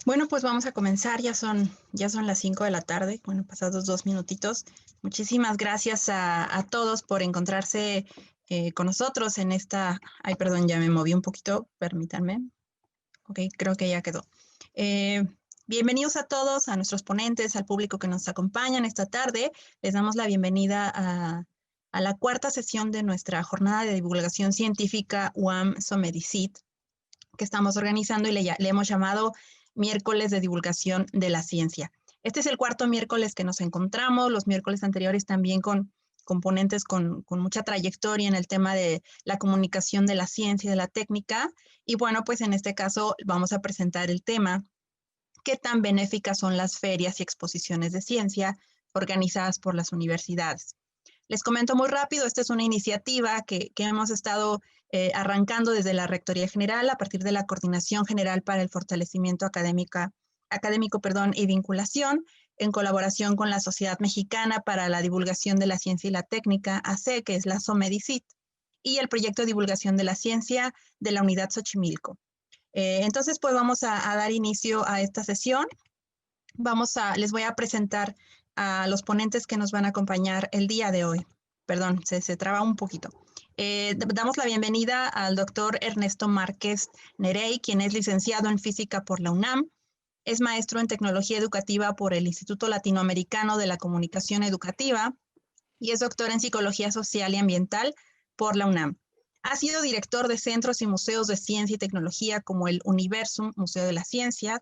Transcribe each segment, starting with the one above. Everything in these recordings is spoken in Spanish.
Bueno, pues vamos a comenzar, ya son las 5 de la tarde, bueno, pasados 2 minutitos. Muchísimas gracias a todos por encontrarse con nosotros en esta, ay, perdón, ya me moví un poquito, permítanme. Ok, creo que ya quedó. Eh, Bienvenidos a todos, a nuestros ponentes, al público que nos acompañan esta tarde. Les damos la bienvenida a la cuarta sesión de nuestra jornada de divulgación científica UAM Somedicit, que estamos organizando y le hemos llamado Miércoles de Divulgación de la Ciencia. Este es el cuarto miércoles que nos encontramos, los miércoles anteriores también con componentes con mucha trayectoria en el tema de la comunicación de la ciencia y de la técnica. Y bueno, pues en este caso vamos a presentar el tema: ¿qué tan benéficas son las ferias y exposiciones de ciencia organizadas por las universidades? Les comento muy rápido, esta es una iniciativa que hemos estado arrancando desde la Rectoría General a partir de la Coordinación General para el Fortalecimiento Académico y Vinculación, en colaboración con la Sociedad Mexicana para la Divulgación de la Ciencia y la Técnica, AC, que es la SOMEDICIT, y el Proyecto de Divulgación de la Ciencia de la Unidad Xochimilco. Entonces, pues vamos a dar inicio a esta sesión. Les voy a presentar a los ponentes que nos van a acompañar el día de hoy. Perdón, se traba un poquito. Damos la bienvenida al doctor Ernesto Márquez Nerey, quien es licenciado en física por la UNAM, es maestro en tecnología educativa por el Instituto Latinoamericano de la Comunicación Educativa y es doctor en psicología social y ambiental por la UNAM. Ha sido director de centros y museos de ciencia y tecnología como el Universum, Museo de la Ciencia,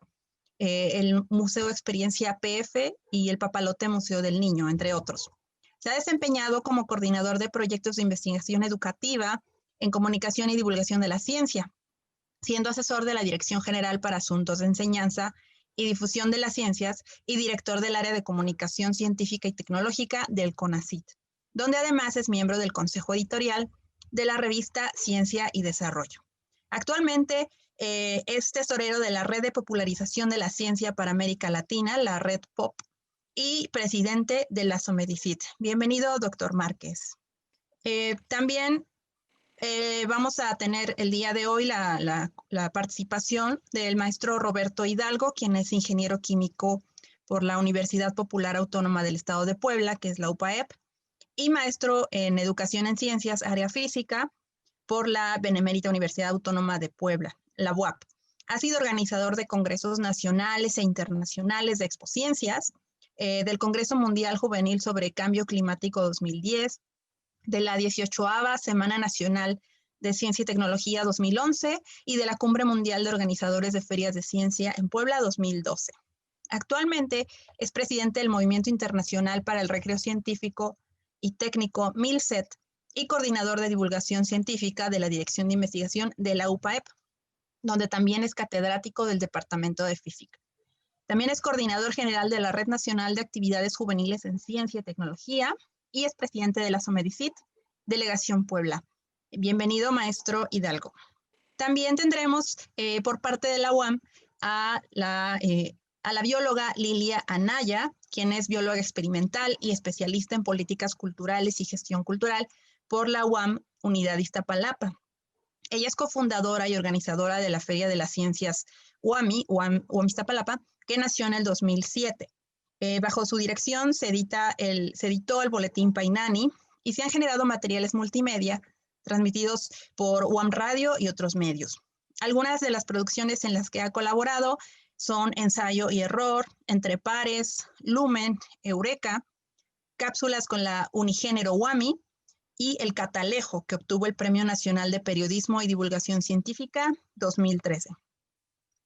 el Museo Experiencia PF y el Papalote Museo del Niño, entre otros. Se ha desempeñado como coordinador de proyectos de investigación educativa en comunicación y divulgación de la ciencia, siendo asesor de la Dirección General para Asuntos de Enseñanza y Difusión de las Ciencias y director del área de comunicación científica y tecnológica del CONACYT, donde además es miembro del consejo editorial de la revista Ciencia y Desarrollo. Actualmente es tesorero de la Red de Popularización de la Ciencia para América Latina, la Red POP, y presidente de la SOMEDICIT. Bienvenido, doctor Márquez. También vamos a tener el día de hoy la participación del maestro Roberto Hidalgo, quien es ingeniero químico por la Universidad Popular Autónoma del Estado de Puebla, que es la UPAEP, y maestro en Educación en Ciencias, área física, por la Benemérita Universidad Autónoma de Puebla, la UAP. Ha sido organizador de congresos nacionales e internacionales de Expociencias, del Congreso Mundial Juvenil sobre Cambio Climático 2010, de la 18ª Semana Nacional de Ciencia y Tecnología 2011 y de la Cumbre Mundial de Organizadores de Ferias de Ciencia en Puebla 2012. Actualmente es presidente del Movimiento Internacional para el Recreo Científico y Técnico MILCET y coordinador de divulgación científica de la Dirección de Investigación de la UPAEP, donde también es catedrático del Departamento de Física. También es coordinador general de la Red Nacional de Actividades Juveniles en Ciencia y Tecnología y es presidente de la SOMEDICIT, Delegación Puebla. Bienvenido, maestro Hidalgo. También tendremos por parte de la UAM a la bióloga Lilia Anaya, quien es bióloga experimental y especialista en políticas culturales y gestión cultural por la UAM Unidad Iztapalapa. Ella es cofundadora y organizadora de la Feria de las Ciencias UAM Iztapalapa, que nació en el 2007. Bajo su dirección se editó el boletín Painani y se han generado materiales multimedia transmitidos por UAM Radio y otros medios. Algunas de las producciones en las que ha colaborado son Ensayo y Error, Entre Pares, Lumen, Eureka, cápsulas con la Unigénero UAMI y El Catalejo, que obtuvo el Premio Nacional de Periodismo y Divulgación Científica 2013.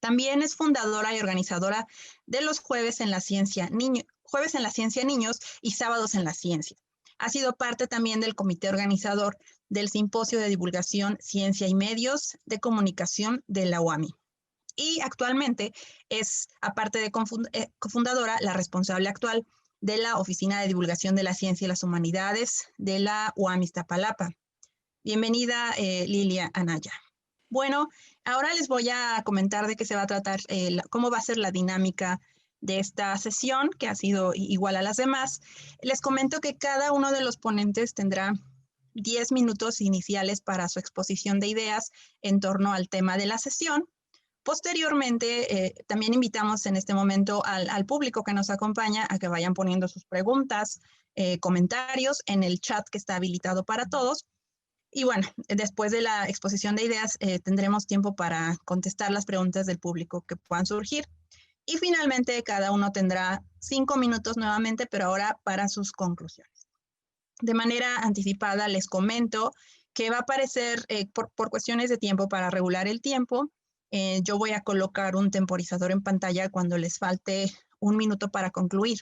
También es fundadora y organizadora de los Jueves en la Ciencia Niños y Sábados en la Ciencia. Ha sido parte también del comité organizador del Simposio de Divulgación, Ciencia y Medios de Comunicación de la UAMI. Y actualmente es, aparte de cofundadora, la responsable actual de la Oficina de Divulgación de la Ciencia y las Humanidades de la UAM Iztapalapa. Bienvenida, Lilia Anaya. Bueno, ahora les voy a comentar de qué se va a tratar, cómo va a ser la dinámica de esta sesión, que ha sido igual a las demás. Les comento que cada uno de los ponentes tendrá 10 minutos iniciales para su exposición de ideas en torno al tema de la sesión. Posteriormente, también invitamos en este momento al público que nos acompaña a que vayan poniendo sus preguntas, comentarios en el chat que está habilitado para todos. Y bueno, después de la exposición de ideas, tendremos tiempo para contestar las preguntas del público que puedan surgir. Y finalmente, cada uno tendrá 5 minutos nuevamente, pero ahora para sus conclusiones. De manera anticipada, les comento que va a aparecer, por cuestiones de tiempo, para regular el tiempo, yo voy a colocar un temporizador en pantalla cuando les falte 1 minuto para concluir.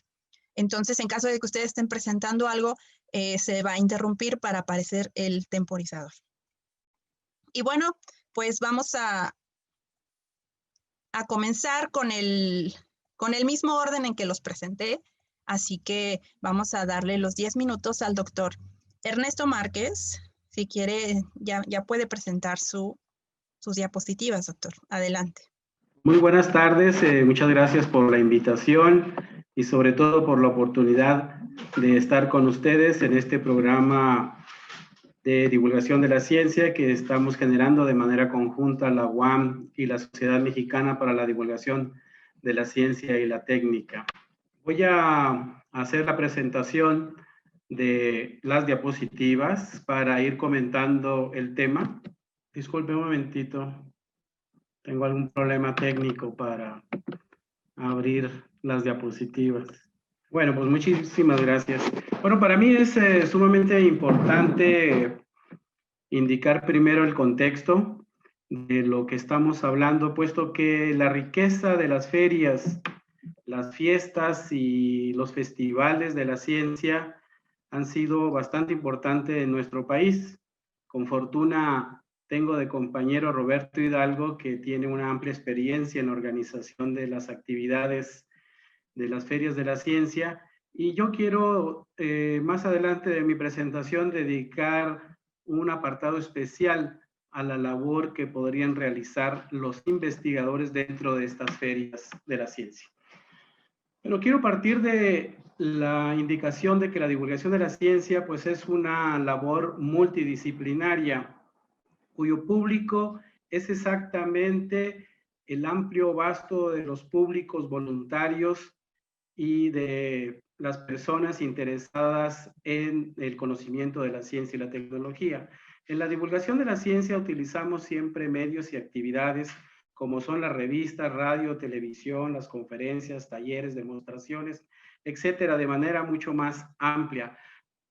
Entonces, en caso de que ustedes estén presentando algo, se va a interrumpir para aparecer el temporizador. Y bueno, pues vamos a comenzar con el mismo orden en que los presenté. Así que vamos a darle los 10 minutos al doctor Ernesto Márquez. Si quiere, ya puede presentar sus diapositivas, doctor. Adelante. Muy buenas tardes, muchas gracias por la invitación y sobre todo por la oportunidad de estar con ustedes en este programa de divulgación de la ciencia que estamos generando de manera conjunta la UAM y la Sociedad Mexicana para la Divulgación de la Ciencia y la Técnica. Voy a hacer la presentación de las diapositivas para ir comentando el tema. Disculpe un momentito. Tengo algún problema técnico para abrir las diapositivas. Bueno, pues muchísimas gracias. Bueno, para mí es sumamente importante indicar primero el contexto de lo que estamos hablando, puesto que la riqueza de las ferias, las fiestas y los festivales de la ciencia han sido bastante importantes en nuestro país. Con fortuna tengo de compañero Roberto Hidalgo, que tiene una amplia experiencia en la organización de las actividades de las ferias de la ciencia, y yo quiero más adelante de mi presentación dedicar un apartado especial a la labor que podrían realizar los investigadores dentro de estas ferias de la ciencia. Pero quiero partir de la indicación de que la divulgación de la ciencia pues es una labor multidisciplinaria, cuyo público es exactamente el amplio vasto de los públicos voluntarios y de las personas interesadas en el conocimiento de la ciencia y la tecnología. En la divulgación de la ciencia utilizamos siempre medios y actividades como son las revistas, radio, televisión, las conferencias, talleres, demostraciones, etcétera, de manera mucho más amplia.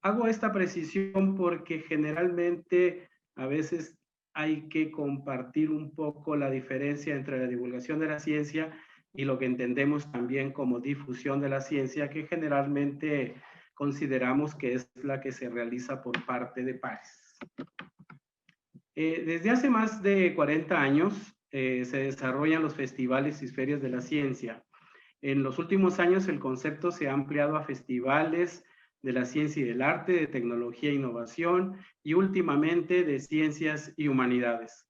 Hago esta precisión porque generalmente a veces hay que compartir un poco la diferencia entre la divulgación de la ciencia y lo que entendemos también como difusión de la ciencia, que generalmente consideramos que es la que se realiza por parte de pares. Desde hace más de 40 años se desarrollan los festivales y ferias de la ciencia. En los últimos años el concepto se ha ampliado a festivales de la ciencia y del arte, de tecnología e innovación y últimamente de ciencias y humanidades.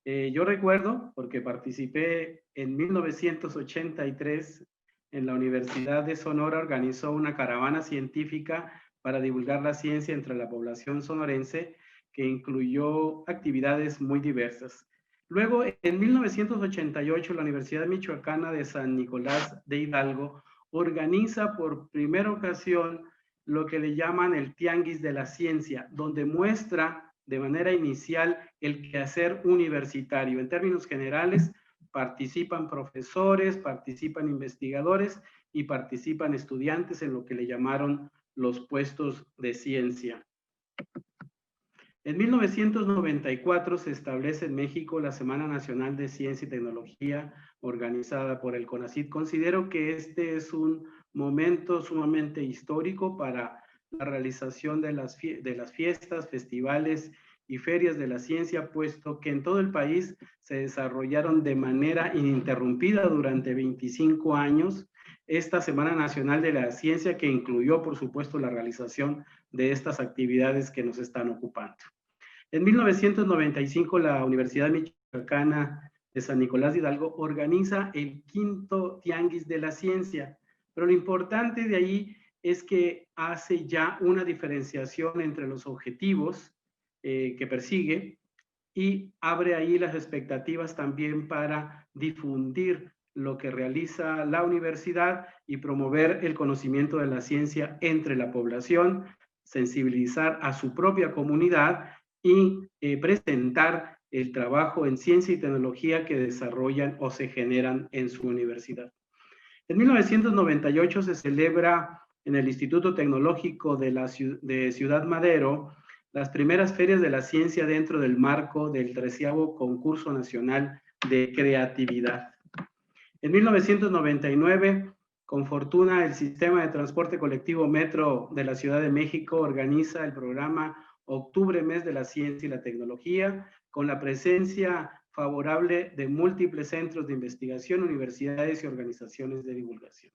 Yo recuerdo, porque participé en 1983 en la Universidad de Sonora, organizó una caravana científica para divulgar la ciencia entre la población sonorense que incluyó actividades muy diversas. Luego, en 1988, la Universidad Michoacana de San Nicolás de Hidalgo organiza por primera ocasión lo que le llaman el Tianguis de la Ciencia, donde muestra de manera inicial el quehacer universitario. En términos generales, participan profesores, participan investigadores y participan estudiantes en lo que le llamaron los puestos de ciencia. En 1994 se establece en México la Semana Nacional de Ciencia y Tecnología organizada por el CONACYT. Considero que este es un momento sumamente histórico para la realización de las fiestas, festivales y ferias de la ciencia, puesto que en todo el país se desarrollaron de manera ininterrumpida durante 25 años esta Semana Nacional de la Ciencia, que incluyó, por supuesto, la realización de estas actividades que nos están ocupando. En 1995, la Universidad Michoacana de San Nicolás de Hidalgo organiza el quinto Tianguis de la Ciencia, pero lo importante de ahí es que hace ya una diferenciación entre los objetivos que persigue y abre ahí las expectativas también para difundir lo que realiza la universidad y promover el conocimiento de la ciencia entre la población, sensibilizar a su propia comunidad y presentar el trabajo en ciencia y tecnología que desarrollan o se generan en su universidad. En 1998 se celebra en el Instituto Tecnológico de Ciudad Madero las primeras ferias de la ciencia dentro del marco del 13º Concurso Nacional de Creatividad. En 1999, con fortuna, el Sistema de Transporte Colectivo Metro de la Ciudad de México organiza el programa Octubre, Mes de la Ciencia y la Tecnología, con la presencia favorable de múltiples centros de investigación, universidades y organizaciones de divulgación.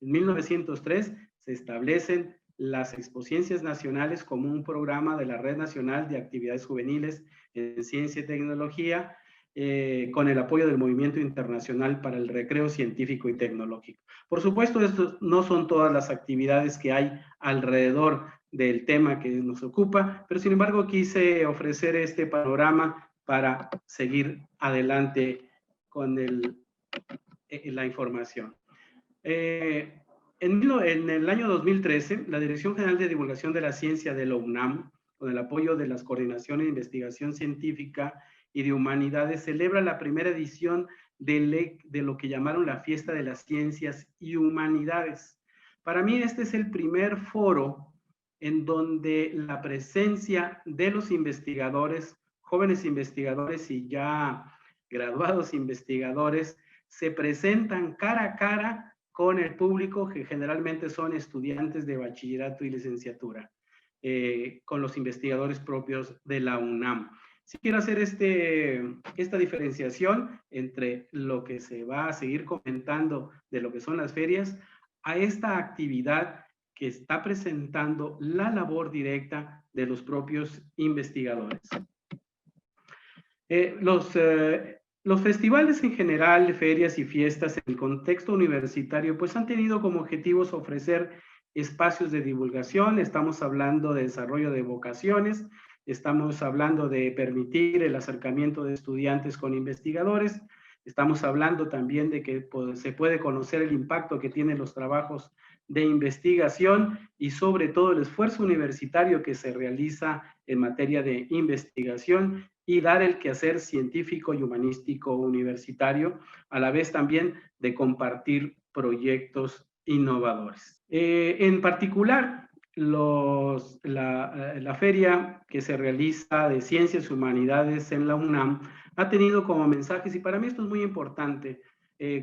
En 1903 se establecen las Expociencias Nacionales como un programa de la Red Nacional de Actividades Juveniles en Ciencia y Tecnología, con el apoyo del Movimiento Internacional para el Recreo Científico y Tecnológico. Por supuesto, estos no son todas las actividades que hay alrededor del tema que nos ocupa, pero sin embargo quise ofrecer este panorama para seguir adelante con la información. En el año 2013, la Dirección General de Divulgación de la Ciencia de la UNAM, con el apoyo de las Coordinaciones de Investigación Científica y de Humanidades, celebra la primera edición de lo que llamaron la Fiesta de las Ciencias y Humanidades. Para mí este es el primer foro en donde la presencia de los investigadores, jóvenes investigadores y ya graduados investigadores, se presentan cara a cara con el público, que generalmente son estudiantes de bachillerato y licenciatura, con los investigadores propios de la UNAM. Sí quiero hacer esta diferenciación entre lo que se va a seguir comentando de lo que son las ferias, a esta actividad que está presentando la labor directa de los propios investigadores. Los festivales en general, ferias y fiestas en el contexto universitario, pues han tenido como objetivos ofrecer espacios de divulgación. Estamos hablando de desarrollo de vocaciones, estamos hablando de permitir el acercamiento de estudiantes con investigadores, estamos hablando también de que se puede conocer el impacto que tienen los trabajos de investigación y sobre todo el esfuerzo universitario que se realiza en materia de investigación y dar el quehacer científico y humanístico universitario, a la vez también de compartir proyectos innovadores. En particular, la feria que se realiza de Ciencias y Humanidades en la UNAM ha tenido como mensajes, y para mí esto es muy importante,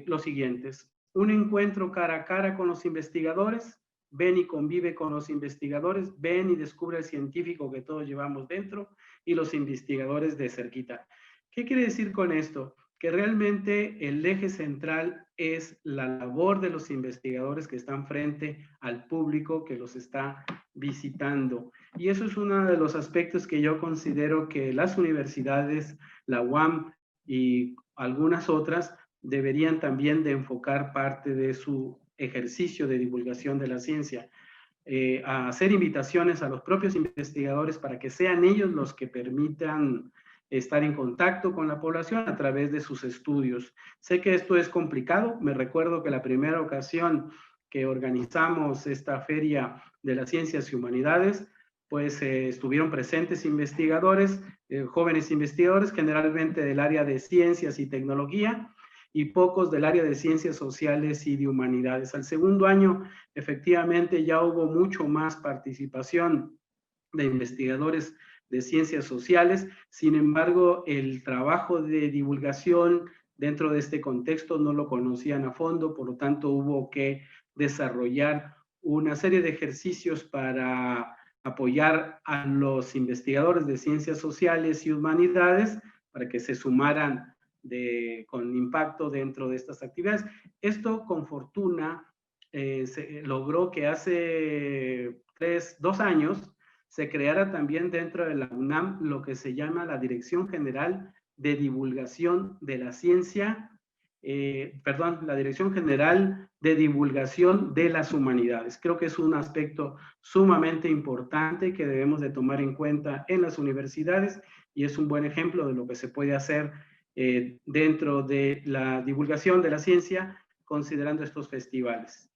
los siguientes: un encuentro cara a cara con los investigadores, ven y convive con los investigadores, ven y descubre el científico que todos llevamos dentro, y los investigadores de cerquita. ¿Qué quiere decir con esto? Que realmente el eje central es la labor de los investigadores que están frente al público que los está visitando. Y eso es uno de los aspectos que yo considero que las universidades, la UAM y algunas otras, deberían también de enfocar parte de su ejercicio de divulgación de la ciencia. A hacer invitaciones a los propios investigadores para que sean ellos los que permitan estar en contacto con la población a través de sus estudios. Sé que esto es complicado. Me recuerdo que la primera ocasión que organizamos esta Feria de las Ciencias y Humanidades, pues estuvieron presentes investigadores, jóvenes investigadores, generalmente del área de ciencias y tecnología, y pocos del área de ciencias sociales y de humanidades. Al segundo año, efectivamente, ya hubo mucho más participación de investigadores de ciencias sociales. Sin embargo, el trabajo de divulgación dentro de este contexto no lo conocían a fondo, por lo tanto hubo que desarrollar una serie de ejercicios para apoyar a los investigadores de ciencias sociales y humanidades para que se sumaran con impacto dentro de estas actividades. Esto, con fortuna, se logró que hace 2 años se creara también dentro de la UNAM lo que se llama la Dirección General de Divulgación de la Ciencia, la Dirección General de Divulgación de las Humanidades. Creo que es un aspecto sumamente importante que debemos de tomar en cuenta en las universidades y es un buen ejemplo de lo que se puede hacer dentro de la divulgación de la ciencia, considerando estos festivales.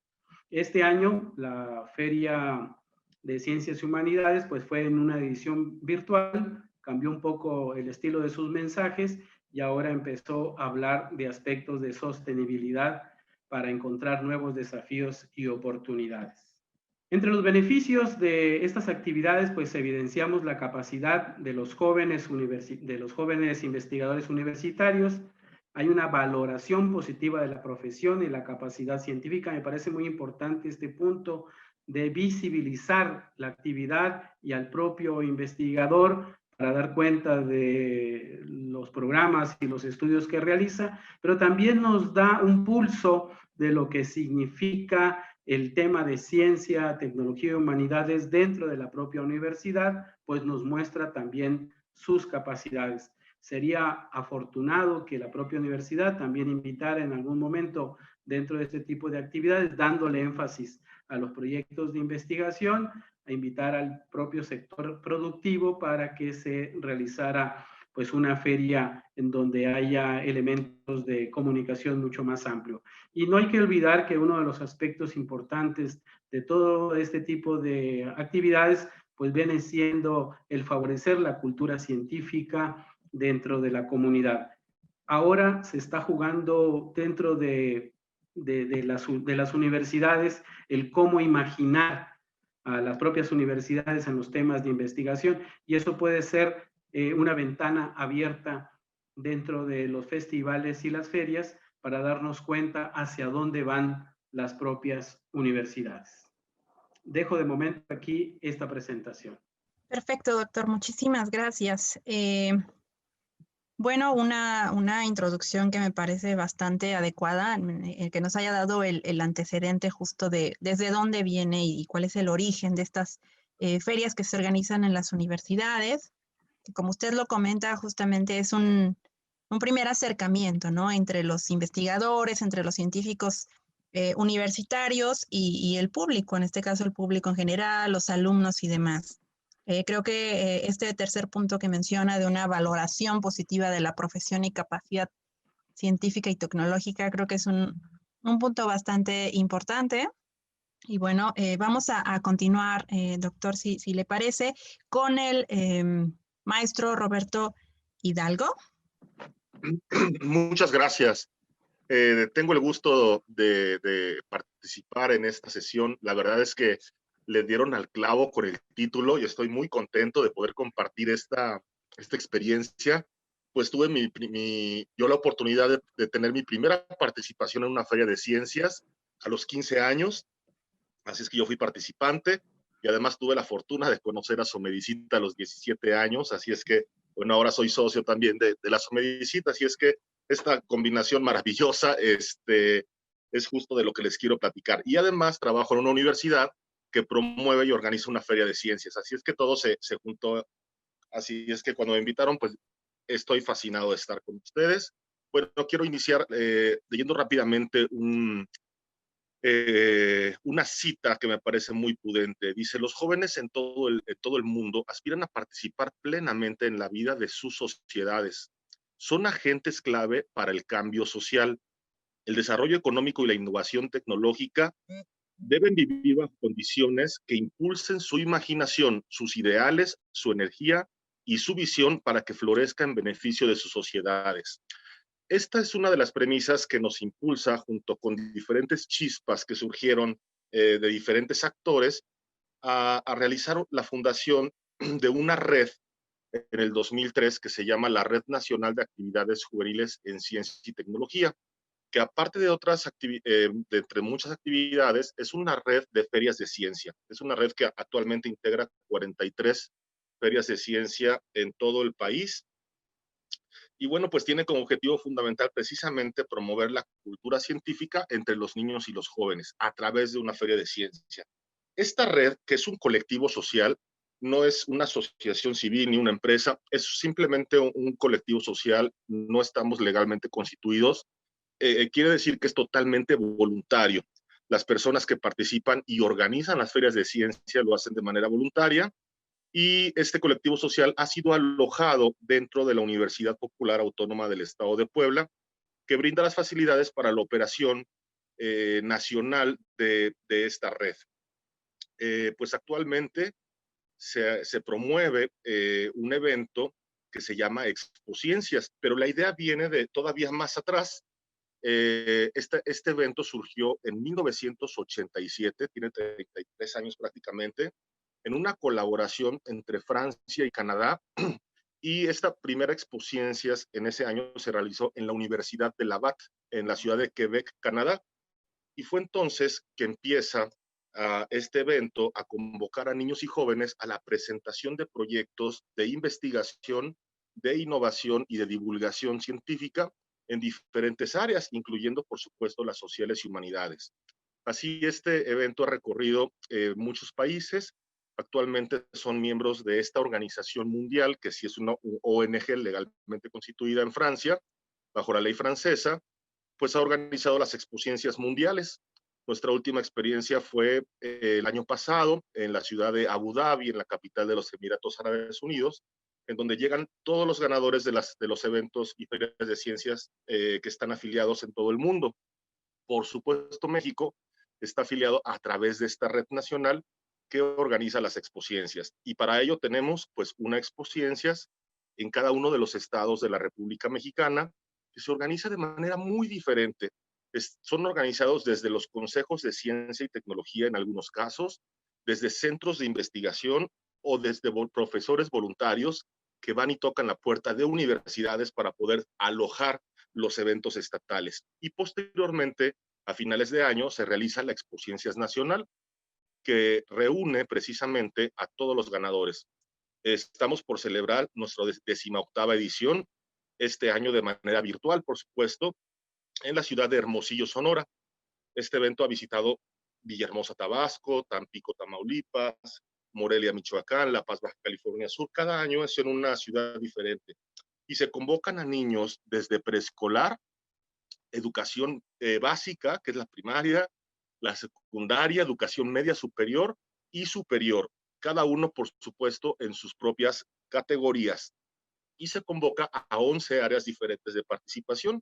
Este año, la Feria de Ciencias y Humanidades, pues fue en una edición virtual, cambió un poco el estilo de sus mensajes y ahora empezó a hablar de aspectos de sostenibilidad para encontrar nuevos desafíos y oportunidades. Entre los beneficios de estas actividades, pues evidenciamos la capacidad de los jóvenes investigadores universitarios. Hay una valoración positiva de la profesión y la capacidad científica. Me parece muy importante este punto de visibilizar la actividad y al propio investigador para dar cuenta de los programas y los estudios que realiza, pero también nos da un pulso de lo que significa el tema de ciencia, tecnología y humanidades dentro de la propia universidad, pues nos muestra también sus capacidades. Sería afortunado que la propia universidad también invitara en algún momento dentro de este tipo de actividades, dándole énfasis a los proyectos de investigación, a invitar al propio sector productivo para que se realizara pues una feria en donde haya elementos de comunicación mucho más amplio. Y no hay que olvidar que uno de los aspectos importantes de todo este tipo de actividades pues viene siendo el favorecer la cultura científica dentro de la comunidad. Ahora se está jugando dentro de las universidades el cómo imaginar a las propias universidades en los temas de investigación, y eso puede ser una ventana abierta dentro de los festivales y las ferias para darnos cuenta hacia dónde van las propias universidades. Dejo de momento aquí esta presentación. Perfecto, doctor. Muchísimas gracias. Bueno, una introducción que me parece bastante adecuada, el que nos haya dado el antecedente justo de desde dónde viene y cuál es el origen de estas ferias que se organizan en las universidades. Que como usted lo comenta, justamente es un primer acercamiento, ¿no? Entre los investigadores, entre los científicos universitarios y el público, en este caso el público en general, los alumnos y demás. Creo que este tercer punto que menciona de una valoración positiva de la profesión y capacidad científica y tecnológica, creo que es un punto bastante importante. Y bueno, vamos a continuar, doctor, si le parece, con el maestro Roberto Hidalgo. Muchas gracias. Tengo el gusto de participar en esta sesión. La verdad es que le dieron al clavo con el título y estoy muy contento de poder compartir esta experiencia. Pues tuve yo la oportunidad de tener mi primera participación en una feria de ciencias a los 15 años. Así es que yo fui participante y además tuve la fortuna de conocer a Somedicita a los 17 años. Así es que, bueno, ahora soy socio también de la Somedicita. Así es que esta combinación maravillosa es justo de lo que les quiero platicar. Y además trabajo en una universidad que promueve y organiza una feria de ciencias. Así es que todo se juntó. Así es que cuando me invitaron, pues estoy fascinado de estar con ustedes. Bueno, quiero iniciar leyendo rápidamente una cita que me parece muy prudente. Dice: los jóvenes en todo el mundo aspiran a participar plenamente en la vida de sus sociedades. Son agentes clave para el cambio social. El desarrollo económico y la innovación tecnológica deben vivir bajo condiciones que impulsen su imaginación, sus ideales, su energía y su visión para que florezca en beneficio de sus sociedades. Esta es una de las premisas que nos impulsa, junto con diferentes chispas que surgieron de diferentes actores, a realizar la fundación de una red en el 2003 que se llama la Red Nacional de Actividades Juveniles en Ciencia y Tecnología, que aparte de entre muchas actividades, es una red de ferias de ciencia. Es una red que actualmente integra 43 ferias de ciencia en todo el país. Y bueno, pues tiene como objetivo fundamental precisamente promover la cultura científica entre los niños y los jóvenes a través de una feria de ciencia. Esta red, que es un colectivo social, no es una asociación civil ni una empresa, es simplemente un colectivo social, no estamos legalmente constituidos. Quiere decir que es totalmente voluntario. Las personas que participan y organizan las ferias de ciencia lo hacen de manera voluntaria y este colectivo social ha sido alojado dentro de la Universidad Popular Autónoma del Estado de Puebla, que brinda las facilidades para la operación nacional de esta red. Pues actualmente se promueve un evento que se llama Expociencias, pero la idea viene de todavía más atrás. Este evento surgió en 1987, tiene 33 años prácticamente, en una colaboración entre Francia y Canadá, y esta primera Expociencias en ese año se realizó en la Universidad de Laval, en la ciudad de Quebec, Canadá, y fue entonces que empieza este evento a convocar a niños y jóvenes a la presentación de proyectos de investigación, de innovación y de divulgación científica en diferentes áreas, incluyendo, por supuesto, las sociales y humanidades. Así, este evento ha recorrido muchos países. Actualmente son miembros de esta organización mundial, que sí es una ONG legalmente constituida en Francia, bajo la ley francesa, pues ha organizado las Expociencias mundiales. Nuestra última experiencia fue el año pasado en la ciudad de Abu Dhabi, en la capital de los Emiratos Árabes Unidos, en donde llegan todos los ganadores de los eventos y ferias de ciencias que están afiliados en todo el mundo. Por supuesto, México está afiliado a través de esta red nacional que organiza las Expociencias. Y para ello tenemos pues una Expociencias en cada uno de los estados de la República Mexicana, que se organiza de manera muy diferente. Son organizados desde los consejos de ciencia y tecnología en algunos casos, desde centros de investigación o desde profesores voluntarios que van y tocan la puerta de universidades para poder alojar los eventos estatales. Y posteriormente, a finales de año, se realiza la Expociencias Nacional, que reúne precisamente a todos los ganadores. Estamos por celebrar nuestra 18ª edición, este año de manera virtual, por supuesto, en la ciudad de Hermosillo, Sonora. Este evento ha visitado Villahermosa, Tabasco, Tampico, Tamaulipas, Morelia, Michoacán, La Paz, Baja California Sur. Cada año es en una ciudad diferente. Y se convocan a niños desde preescolar, educación básica, que es la primaria, la secundaria, educación media superior y superior, cada uno, por supuesto, en sus propias categorías. Y se convoca a 11 áreas diferentes de participación: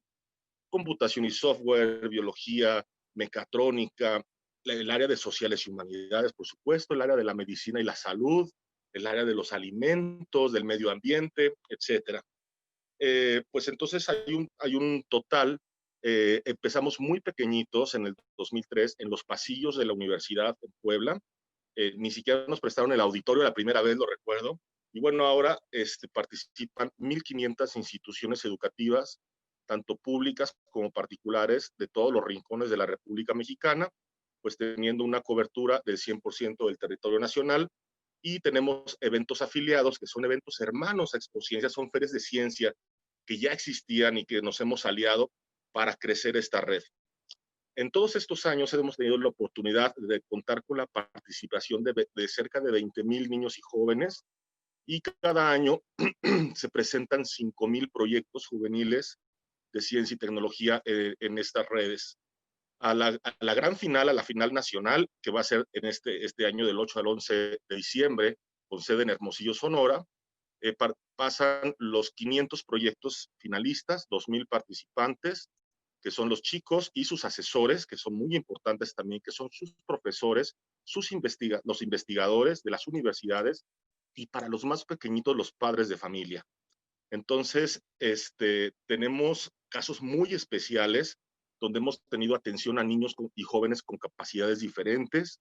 computación y software, biología, mecatrónica, el área de sociales y humanidades, por supuesto, el área de la medicina y la salud, el área de los alimentos, del medio ambiente, etcétera. Pues entonces hay un total. Empezamos muy pequeñitos en el 2003 en los pasillos de la universidad en Puebla. Ni siquiera nos prestaron el auditorio la primera vez, lo recuerdo. Y bueno, ahora participan 1,500 instituciones educativas, tanto públicas como particulares, de todos los rincones de la República Mexicana, pues teniendo una cobertura del 100% del territorio nacional. Y tenemos eventos afiliados, que son eventos hermanos a Expociencias, son ferias de ciencia que ya existían y que nos hemos aliado para crecer esta red. En todos estos años hemos tenido la oportunidad de contar con la participación de cerca de 20,000 niños y jóvenes, y cada año se presentan 5,000 proyectos juveniles de ciencia y tecnología en estas redes. A la gran final, a la final nacional, que va a ser en este año del 8 al 11 de diciembre, con sede en Hermosillo, Sonora, pasan los 500 proyectos finalistas, 2,000 participantes, que son los chicos y sus asesores, que son muy importantes también, que son sus profesores, los investigadores de las universidades, y para los más pequeñitos, los padres de familia. Entonces, tenemos casos muy especiales donde hemos tenido atención a niños y jóvenes con capacidades diferentes.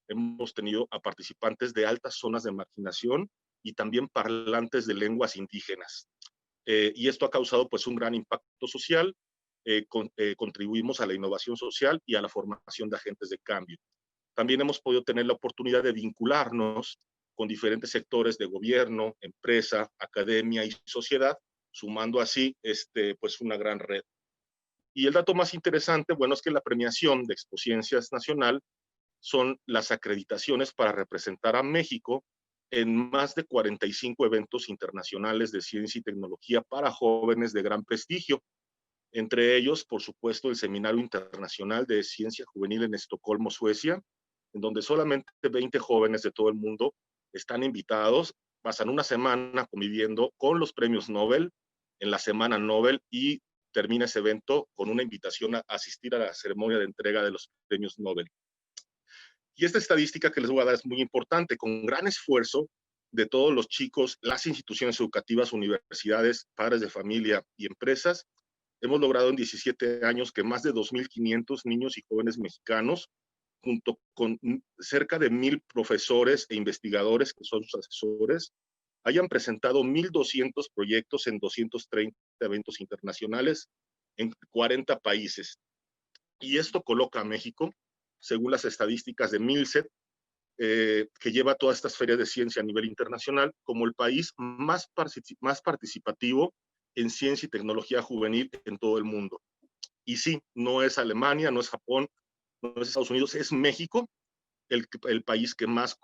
Hemos tenido a participantes de altas zonas de marginación y también parlantes de lenguas indígenas. Y esto ha causado pues un gran impacto social. Contribuimos a la innovación social y a la formación de agentes de cambio. También hemos podido tener la oportunidad de vincularnos con diferentes sectores de gobierno, empresa, academia y sociedad, sumando así pues una gran red. Y el dato más interesante, bueno, es que la premiación de Expociencias Nacional son las acreditaciones para representar a México en más de 45 eventos internacionales de ciencia y tecnología para jóvenes de gran prestigio. Entre ellos, por supuesto, el Seminario Internacional de Ciencia Juvenil en Estocolmo, Suecia, en donde solamente 20 jóvenes de todo el mundo Están invitados, pasan una semana conviviendo con los premios Nobel en la Semana Nobel y termina ese evento con una invitación a asistir a la ceremonia de entrega de los premios Nobel. Y esta estadística que les voy a dar es muy importante. Con gran esfuerzo de todos los chicos, las instituciones educativas, universidades, padres de familia y empresas, hemos logrado en 17 años que más de 2.500 niños y jóvenes mexicanos, junto con cerca de 1,000 profesores e investigadores que son sus asesores, hayan presentado 1,200 proyectos en 230 eventos internacionales en 40 países. Y esto coloca a México, según las estadísticas de Milset, que lleva todas estas ferias de ciencia a nivel internacional, como el país más participativo en ciencia y tecnología juvenil en todo el mundo. Y sí, no es Alemania, no es Japón, no es Estados Unidos, es México el país que más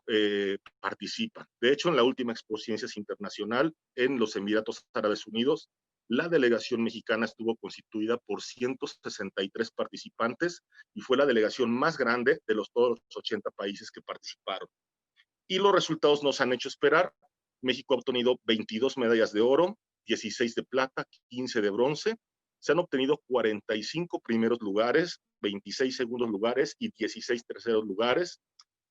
participa. De hecho, en la última Expo Ciencias Internacional en los Emiratos Árabes Unidos, la delegación mexicana estuvo constituida por 163 participantes y fue la delegación más grande de todos los 80 países que participaron. Y los resultados nos han hecho esperar. México ha obtenido 22 medallas de oro, 16 de plata, 15 de bronce. Se han obtenido 45 primeros lugares, 26 segundos lugares y 16 terceros lugares,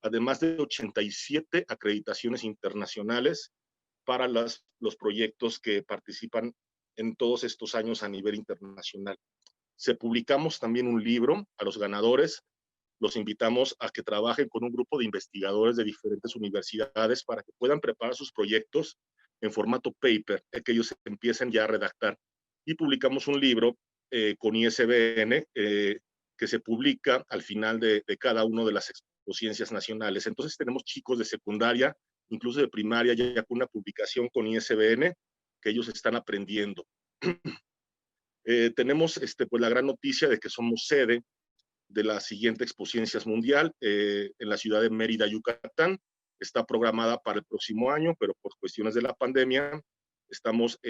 además de 87 acreditaciones internacionales para los proyectos que participan en todos estos años a nivel internacional. Publicamos también un libro a los ganadores. Los invitamos a que trabajen con un grupo de investigadores de diferentes universidades para que puedan preparar sus proyectos en formato paper, que ellos empiecen ya a redactar. Y publicamos un libro con ISBN que se publica al final de cada una de las ciencias nacionales. Entonces tenemos chicos de secundaria, incluso de primaria, ya con una publicación con ISBN que ellos están aprendiendo. Tenemos pues, la gran noticia de que somos sede de la siguiente Expo Ciencias Mundial en la ciudad de Mérida, Yucatán. Está programada para el próximo año, pero por cuestiones de la pandemia estamos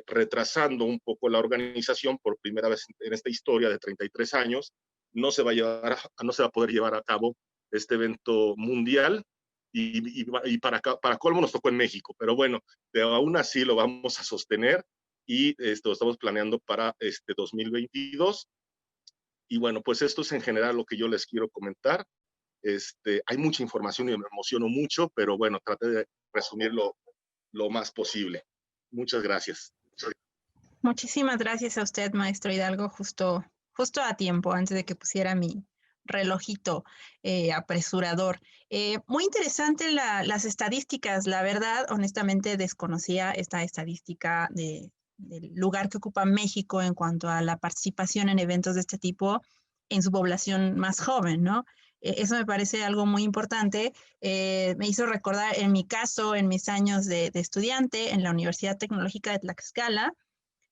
retrasando un poco la organización por primera vez en esta historia de 33 años. No se va a poder llevar a cabo este evento mundial y para colmo nos tocó en México, pero bueno, aún así lo vamos a sostener y esto estamos planeando para 2022. Y bueno, pues esto es en general lo que yo les quiero comentar. Hay mucha información y me emociono mucho, pero bueno, traté de resumirlo lo más posible. Muchas gracias. Muchísimas gracias a usted, maestro Hidalgo, justo a tiempo, antes de que pusiera mi relojito apresurador. Muy interesante las estadísticas. La verdad, honestamente, desconocía esta estadística del lugar que ocupa México en cuanto a la participación en eventos de este tipo en su población más joven, ¿no? Eso me parece algo muy importante. Me hizo recordar, en mi caso, en mis años de estudiante en la Universidad Tecnológica de Tlaxcala,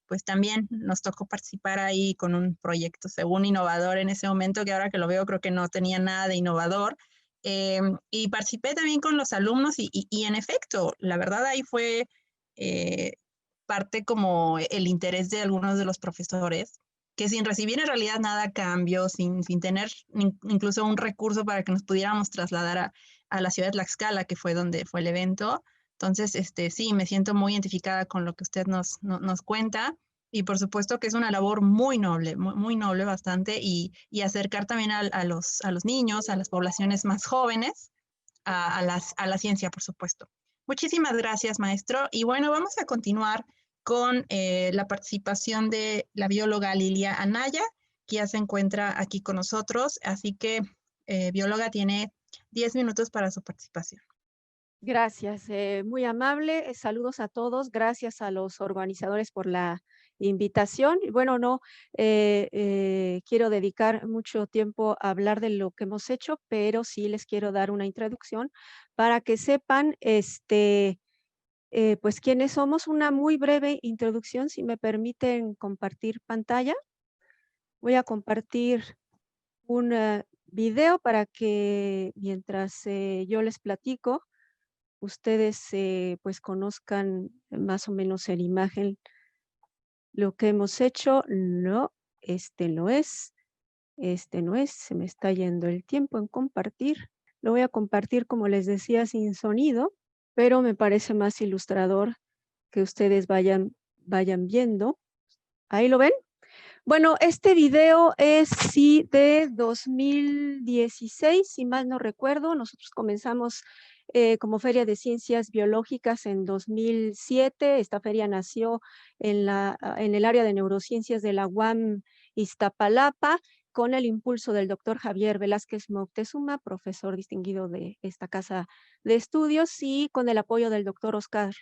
pues también nos tocó participar ahí con un proyecto según innovador en ese momento, que ahora que lo veo creo que no tenía nada de innovador. Y participé también con los alumnos y en efecto, la verdad ahí fue parte como el interés de algunos de los profesores, que sin recibir en realidad nada a cambio, sin tener incluso un recurso para que nos pudiéramos trasladar a la ciudad de Tlaxcala, que fue donde fue el evento. Entonces, sí, me siento muy identificada con lo que usted nos cuenta y por supuesto que es una labor muy noble, muy noble bastante y acercar también a los niños, a las poblaciones más jóvenes, a la ciencia, por supuesto. Muchísimas gracias, maestro. Y bueno, vamos a continuar con la participación de la bióloga Lilia Anaya, que ya se encuentra aquí con nosotros. Así que, bióloga, tiene 10 minutos para su participación. Gracias, muy amable. Saludos a todos. Gracias a los organizadores por la invitación. Y bueno, no quiero dedicar mucho tiempo a hablar de lo que hemos hecho, pero sí les quiero dar una introducción para que sepan, pues quiénes somos. Una muy breve introducción, si me permiten compartir pantalla. Voy a compartir un video para que mientras yo les platico, ustedes pues conozcan más o menos en imagen lo que hemos hecho. No, no es, se me está yendo el tiempo en compartir. Lo voy a compartir, como les decía, sin sonido, pero me parece más ilustrador que ustedes vayan viendo. ¿Ahí lo ven? Bueno, este video es sí de 2016, si mal no recuerdo. Nosotros comenzamos como Feria de Ciencias Biológicas en 2007. Esta feria nació en el área de neurociencias de la UAM Iztapalapa, con el impulso del doctor Javier Velázquez Moctezuma, profesor distinguido de esta casa de estudios, y con el apoyo del doctor Oscar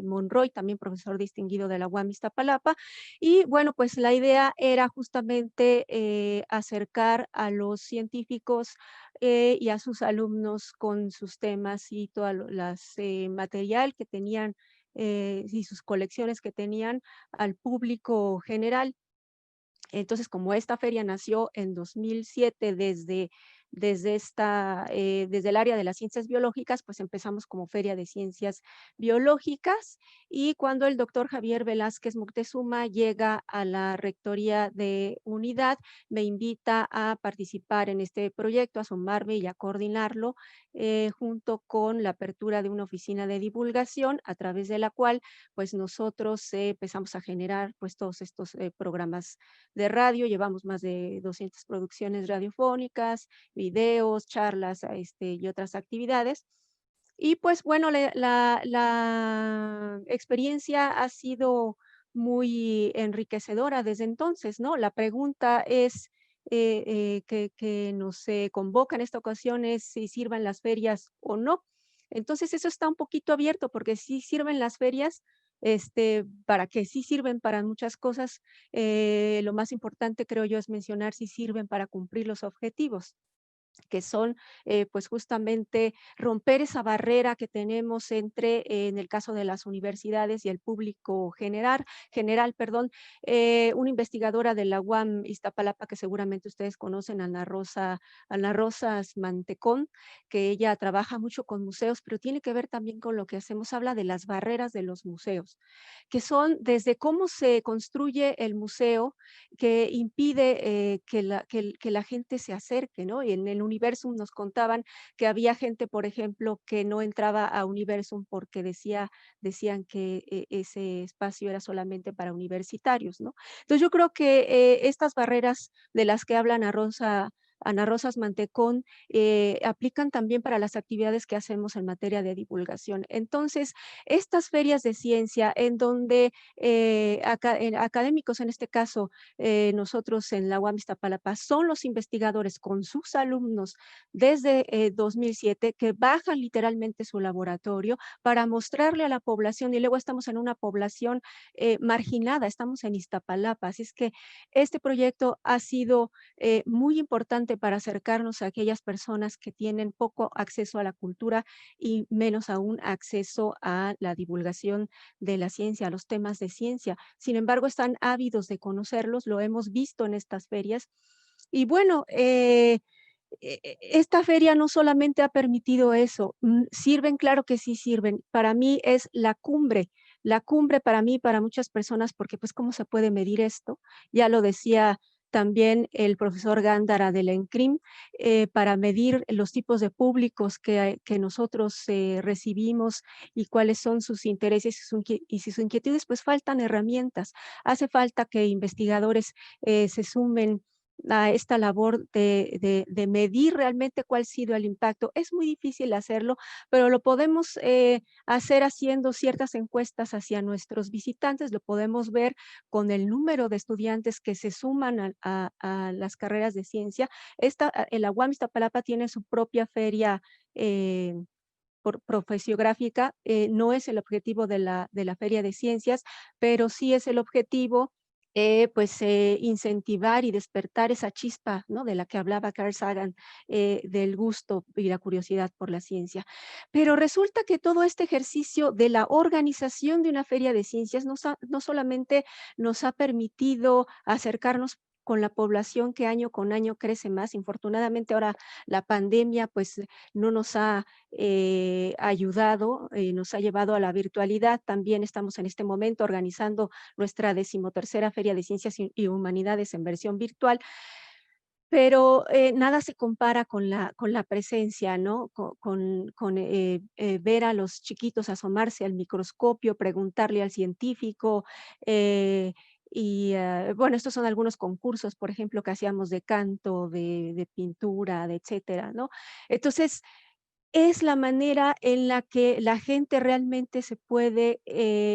Monroy, también profesor distinguido de la UAM Iztapalapa. Y bueno, pues la idea era justamente acercar a los científicos y a sus alumnos con sus temas y todo las material que tenían y sus colecciones que tenían al público general. Entonces, como esta feria nació en 2007 desde el área de las ciencias biológicas, pues empezamos como Feria de Ciencias Biológicas, y cuando el doctor Javier Velázquez Moctezuma llega a la rectoría de Unidad, me invita a participar en este proyecto, a sumarme y a coordinarlo, junto con la apertura de una oficina de divulgación, a través de la cual pues nosotros empezamos a generar pues todos estos programas de radio. Llevamos más de 200 producciones radiofónicas, videos, charlas, y otras actividades. Y pues bueno, la experiencia ha sido muy enriquecedora desde entonces, ¿no? La pregunta es, que nos convoca en esta ocasión, es si sirvan las ferias o no. Entonces eso está un poquito abierto, porque sí sirven las ferias, para que sí sirven para muchas cosas. Lo más importante, creo yo, es mencionar si sirven para cumplir los objetivos, que son pues justamente romper esa barrera que tenemos entre, en el caso de las universidades y el público general, perdón. Una investigadora de la UAM Iztapalapa, que seguramente ustedes conocen, Ana Rosas Mantecón, que ella trabaja mucho con museos, pero tiene que ver también con lo que hacemos. Habla de las barreras de los museos, que son desde cómo se construye el museo, que impide que la gente se acerque, ¿no? Y en el Universum nos contaban que había gente, por ejemplo, que no entraba a Universum porque decían que ese espacio era solamente para universitarios, ¿no? Entonces yo creo que estas barreras de las que hablan Ana Rosas Mantecón aplican también para las actividades que hacemos en materia de divulgación. Entonces, estas ferias de ciencia en donde académicos, en este caso, nosotros en la UAM Iztapalapa, son los investigadores con sus alumnos desde 2007, que bajan literalmente su laboratorio para mostrarle a la población, y luego estamos en una población marginada, estamos en Iztapalapa. Así es que este proyecto ha sido muy importante para acercarnos a aquellas personas que tienen poco acceso a la cultura y menos aún acceso a la divulgación de la ciencia, a los temas de ciencia. Sin embargo, están ávidos de conocerlos, lo hemos visto en estas ferias. Y bueno, esta feria no solamente ha permitido eso, sirven, claro que sí sirven. Para mí es la cumbre para mí, para muchas personas, porque pues ¿cómo se puede medir esto? Ya lo decía también el profesor Gándara del ENCRIM, para medir los tipos de públicos que nosotros recibimos y cuáles son sus intereses y sus inquietudes, pues faltan herramientas. Hace falta que investigadores se sumen a esta labor de medir realmente cuál ha sido el impacto. Es muy difícil hacerlo, pero lo podemos hacer haciendo ciertas encuestas hacia nuestros visitantes. Lo podemos ver con el número de estudiantes que se suman a las carreras de ciencia. La UAM Iztapalapa tiene su propia feria profesiográfica. No es el objetivo de la Feria de Ciencias, pero sí es el objetivo pues incentivar y despertar esa chispa, ¿no? De la que hablaba Carl Sagan, del gusto y la curiosidad por la ciencia. Pero resulta que todo este ejercicio de la organización de una feria de ciencias no solamente nos ha permitido acercarnos con la población que año con año crece más. Infortunadamente ahora la pandemia pues no nos ha ayudado, nos ha llevado a la virtualidad. También estamos en este momento organizando nuestra 13ª Feria de Ciencias y Humanidades en versión virtual. pero nada se compara con la presencia, ¿no? Ver a los chiquitos asomarse al microscopio, preguntarle al científico, bueno, estos son algunos concursos, por ejemplo, que hacíamos de canto, de pintura, de etcétera, ¿no? Entonces, es la manera en la que la gente realmente se puede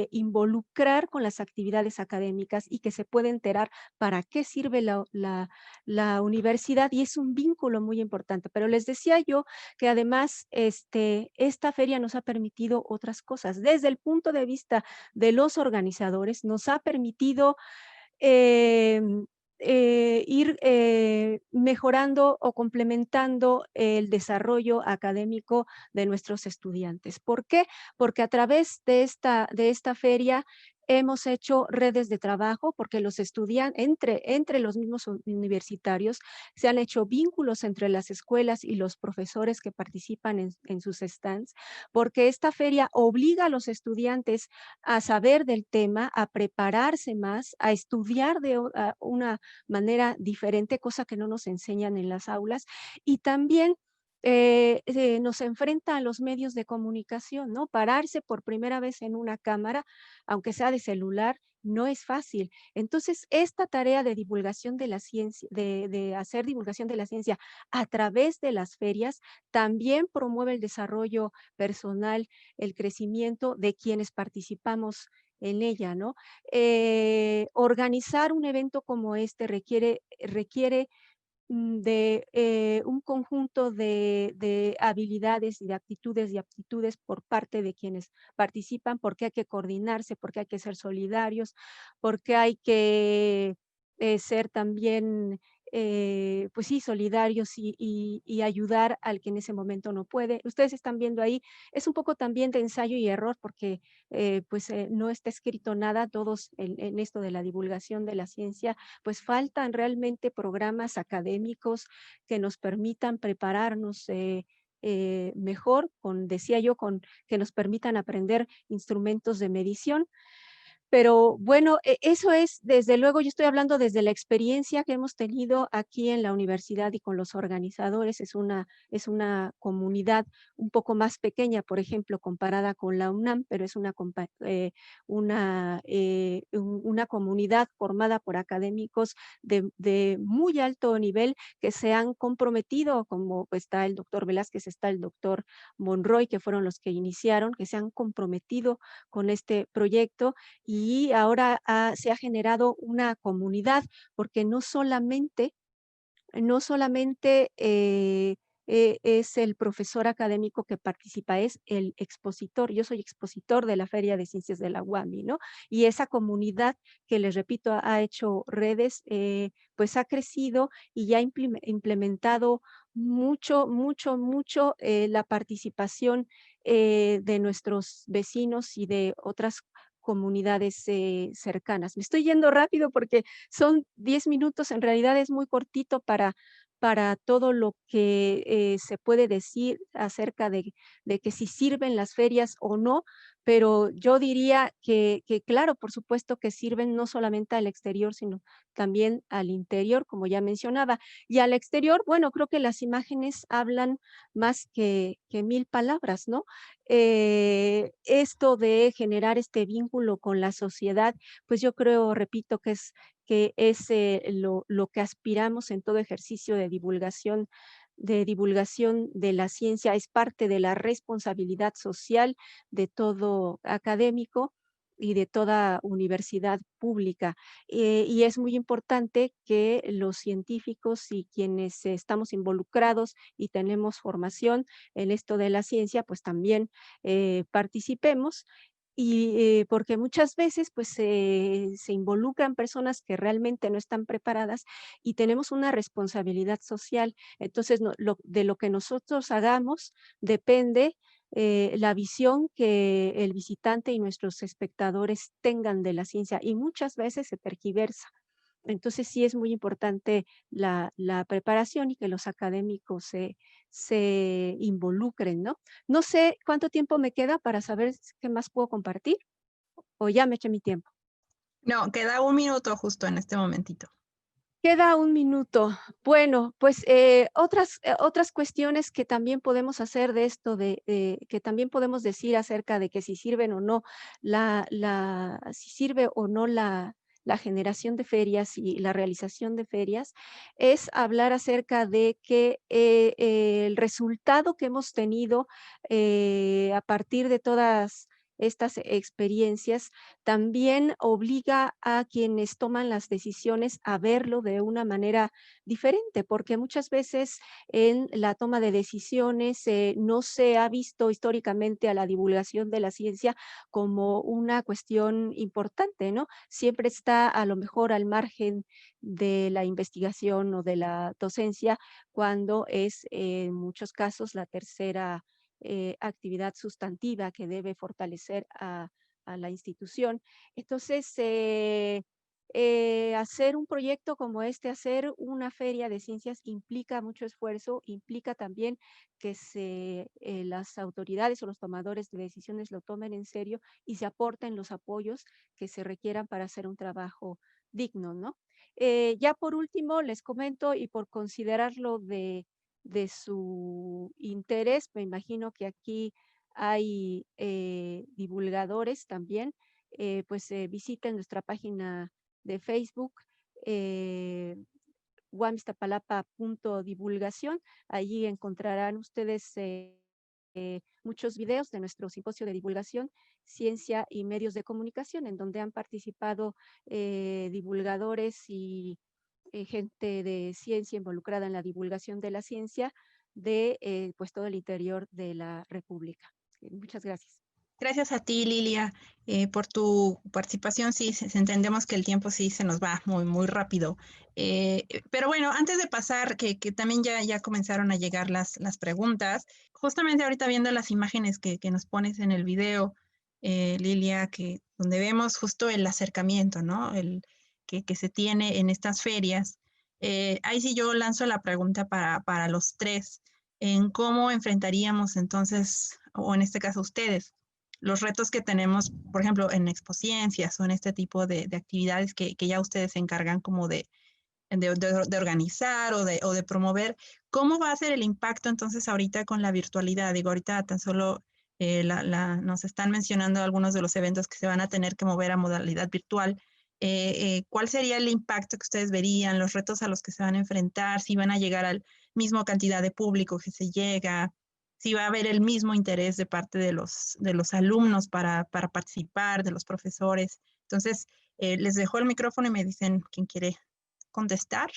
involucrar con las actividades académicas y que se puede enterar para qué sirve la universidad, y es un vínculo muy importante. Pero les decía yo que además esta feria nos ha permitido otras cosas. Desde el punto de vista de los organizadores, nos ha permitido em, ir mejorando o complementando el desarrollo académico de nuestros estudiantes. ¿Por qué? Porque a través de esta feria hemos hecho redes de trabajo, porque los estudiantes, entre los mismos universitarios, se han hecho vínculos entre las escuelas y los profesores que participan en sus stands, porque esta feria obliga a los estudiantes a saber del tema, a prepararse más, a estudiar de una manera diferente, cosa que no nos enseñan en las aulas, y también nos enfrenta a los medios de comunicación, ¿no? Pararse por primera vez en una cámara, aunque sea de celular, no es fácil. Entonces, esta tarea de divulgación de la ciencia, de hacer divulgación de la ciencia a través de las ferias, también promueve el desarrollo personal, el crecimiento de quienes participamos en ella, ¿no? Organizar un evento como este requiere de un conjunto de habilidades y de actitudes y aptitudes por parte de quienes participan, porque hay que coordinarse, porque hay que ser solidarios, porque hay que ser también, pues sí, solidarios y ayudar al que en ese momento no puede. Ustedes están viendo ahí, es un poco también de ensayo y error, porque no está escrito nada, todos en esto de la divulgación de la ciencia, pues faltan realmente programas académicos que nos permitan prepararnos mejor, decía yo, que nos permitan aprender instrumentos de medición. Pero bueno, eso es, desde luego, yo estoy hablando desde la experiencia que hemos tenido aquí en la universidad y con los organizadores. Es una comunidad un poco más pequeña, por ejemplo, comparada con la UNAM, pero es una comunidad formada por académicos de muy alto nivel que se han comprometido, como está el doctor Velázquez, está el doctor Monroy, que fueron los que iniciaron, que se han comprometido con este proyecto, y ahora se ha generado una comunidad, porque no solamente es el profesor académico que participa, es el expositor. Yo soy expositor de la Feria de Ciencias de la UAMI, ¿no? Y esa comunidad que, les repito, ha hecho redes, pues ha crecido y ya ha implementado mucho la participación de nuestros vecinos y de otras comunidades cercanas. Me estoy yendo rápido porque son 10 minutos, en realidad es muy cortito para todo lo que se puede decir acerca de que si sirven las ferias o no, pero yo diría que claro, por supuesto que sirven no solamente al exterior, sino también al interior, como ya mencionaba. Y al exterior, bueno, creo que las imágenes hablan más que 1000 palabras, ¿no? Esto de generar este vínculo con la sociedad, pues yo creo, repito, que es lo que aspiramos en todo ejercicio de divulgación de la ciencia, es parte de la responsabilidad social de todo académico y de toda universidad pública. Y es muy importante que los científicos y quienes estamos involucrados y tenemos formación en esto de la ciencia, pues también participemos, y porque muchas veces pues se involucran personas que realmente no están preparadas y tenemos una responsabilidad social. Entonces, de lo que nosotros hagamos depende la visión que el visitante y nuestros espectadores tengan de la ciencia, y muchas veces se tergiversa. Entonces sí es muy importante la preparación y que los académicos se involucren, ¿no? No sé cuánto tiempo me queda para saber qué más puedo compartir, o ya me eché mi tiempo. No, queda un minuto justo en este momentito. Queda un minuto. Bueno, pues otras cuestiones que también podemos hacer de esto, que también podemos decir acerca de que si sirven o no, si sirve o no la generación de ferias y la realización de ferias, es hablar acerca de que el resultado que hemos tenido a partir de todas estas experiencias también obliga a quienes toman las decisiones a verlo de una manera diferente, porque muchas veces en la toma de decisiones no se ha visto históricamente a la divulgación de la ciencia como una cuestión importante, ¿no? Siempre está a lo mejor al margen de la investigación o de la docencia, cuando es en muchos casos la tercera actividad sustantiva que debe fortalecer a la institución. Entonces, hacer un proyecto como este, hacer una feria de ciencias implica mucho esfuerzo, implica también que las autoridades o los tomadores de decisiones lo tomen en serio y se aporten los apoyos que se requieran para hacer un trabajo digno, ¿no? Ya por último, les comento y por considerarlo de su interés, me imagino que aquí hay divulgadores también, pues visiten nuestra página de Facebook, eh, guamistapalapa.divulgación. Allí encontrarán ustedes muchos videos de nuestro simposio de divulgación, ciencia y medios de comunicación, en donde han participado divulgadores y gente de ciencia involucrada en la divulgación de la ciencia de pues todo el interior de la República. Muchas gracias. Gracias a ti, Lilia, por tu participación. Sí, entendemos que el tiempo sí se nos va muy, muy rápido. Pero bueno, antes de pasar, que también ya comenzaron a llegar las preguntas, justamente ahorita viendo las imágenes que nos pones en el video, Lilia, donde vemos justo el acercamiento, ¿no? Que se tiene en estas ferias. Ahí sí yo lanzo la pregunta para los tres, en cómo enfrentaríamos entonces, o en este caso ustedes, los retos que tenemos, por ejemplo, en Expociencias o en este tipo de actividades que ya ustedes se encargan como de organizar o de promover, ¿cómo va a ser el impacto entonces ahorita con la virtualidad? Digo, ahorita tan solo nos están mencionando algunos de los eventos que se van a tener que mover a modalidad virtual. ¿Cuál sería el impacto que ustedes verían, los retos a los que se van a enfrentar, si van a llegar al mismo cantidad de público que se llega, si va a haber el mismo interés de parte de los alumnos para participar, de los profesores? Entonces, les dejo el micrófono y me dicen quién quiere contestar.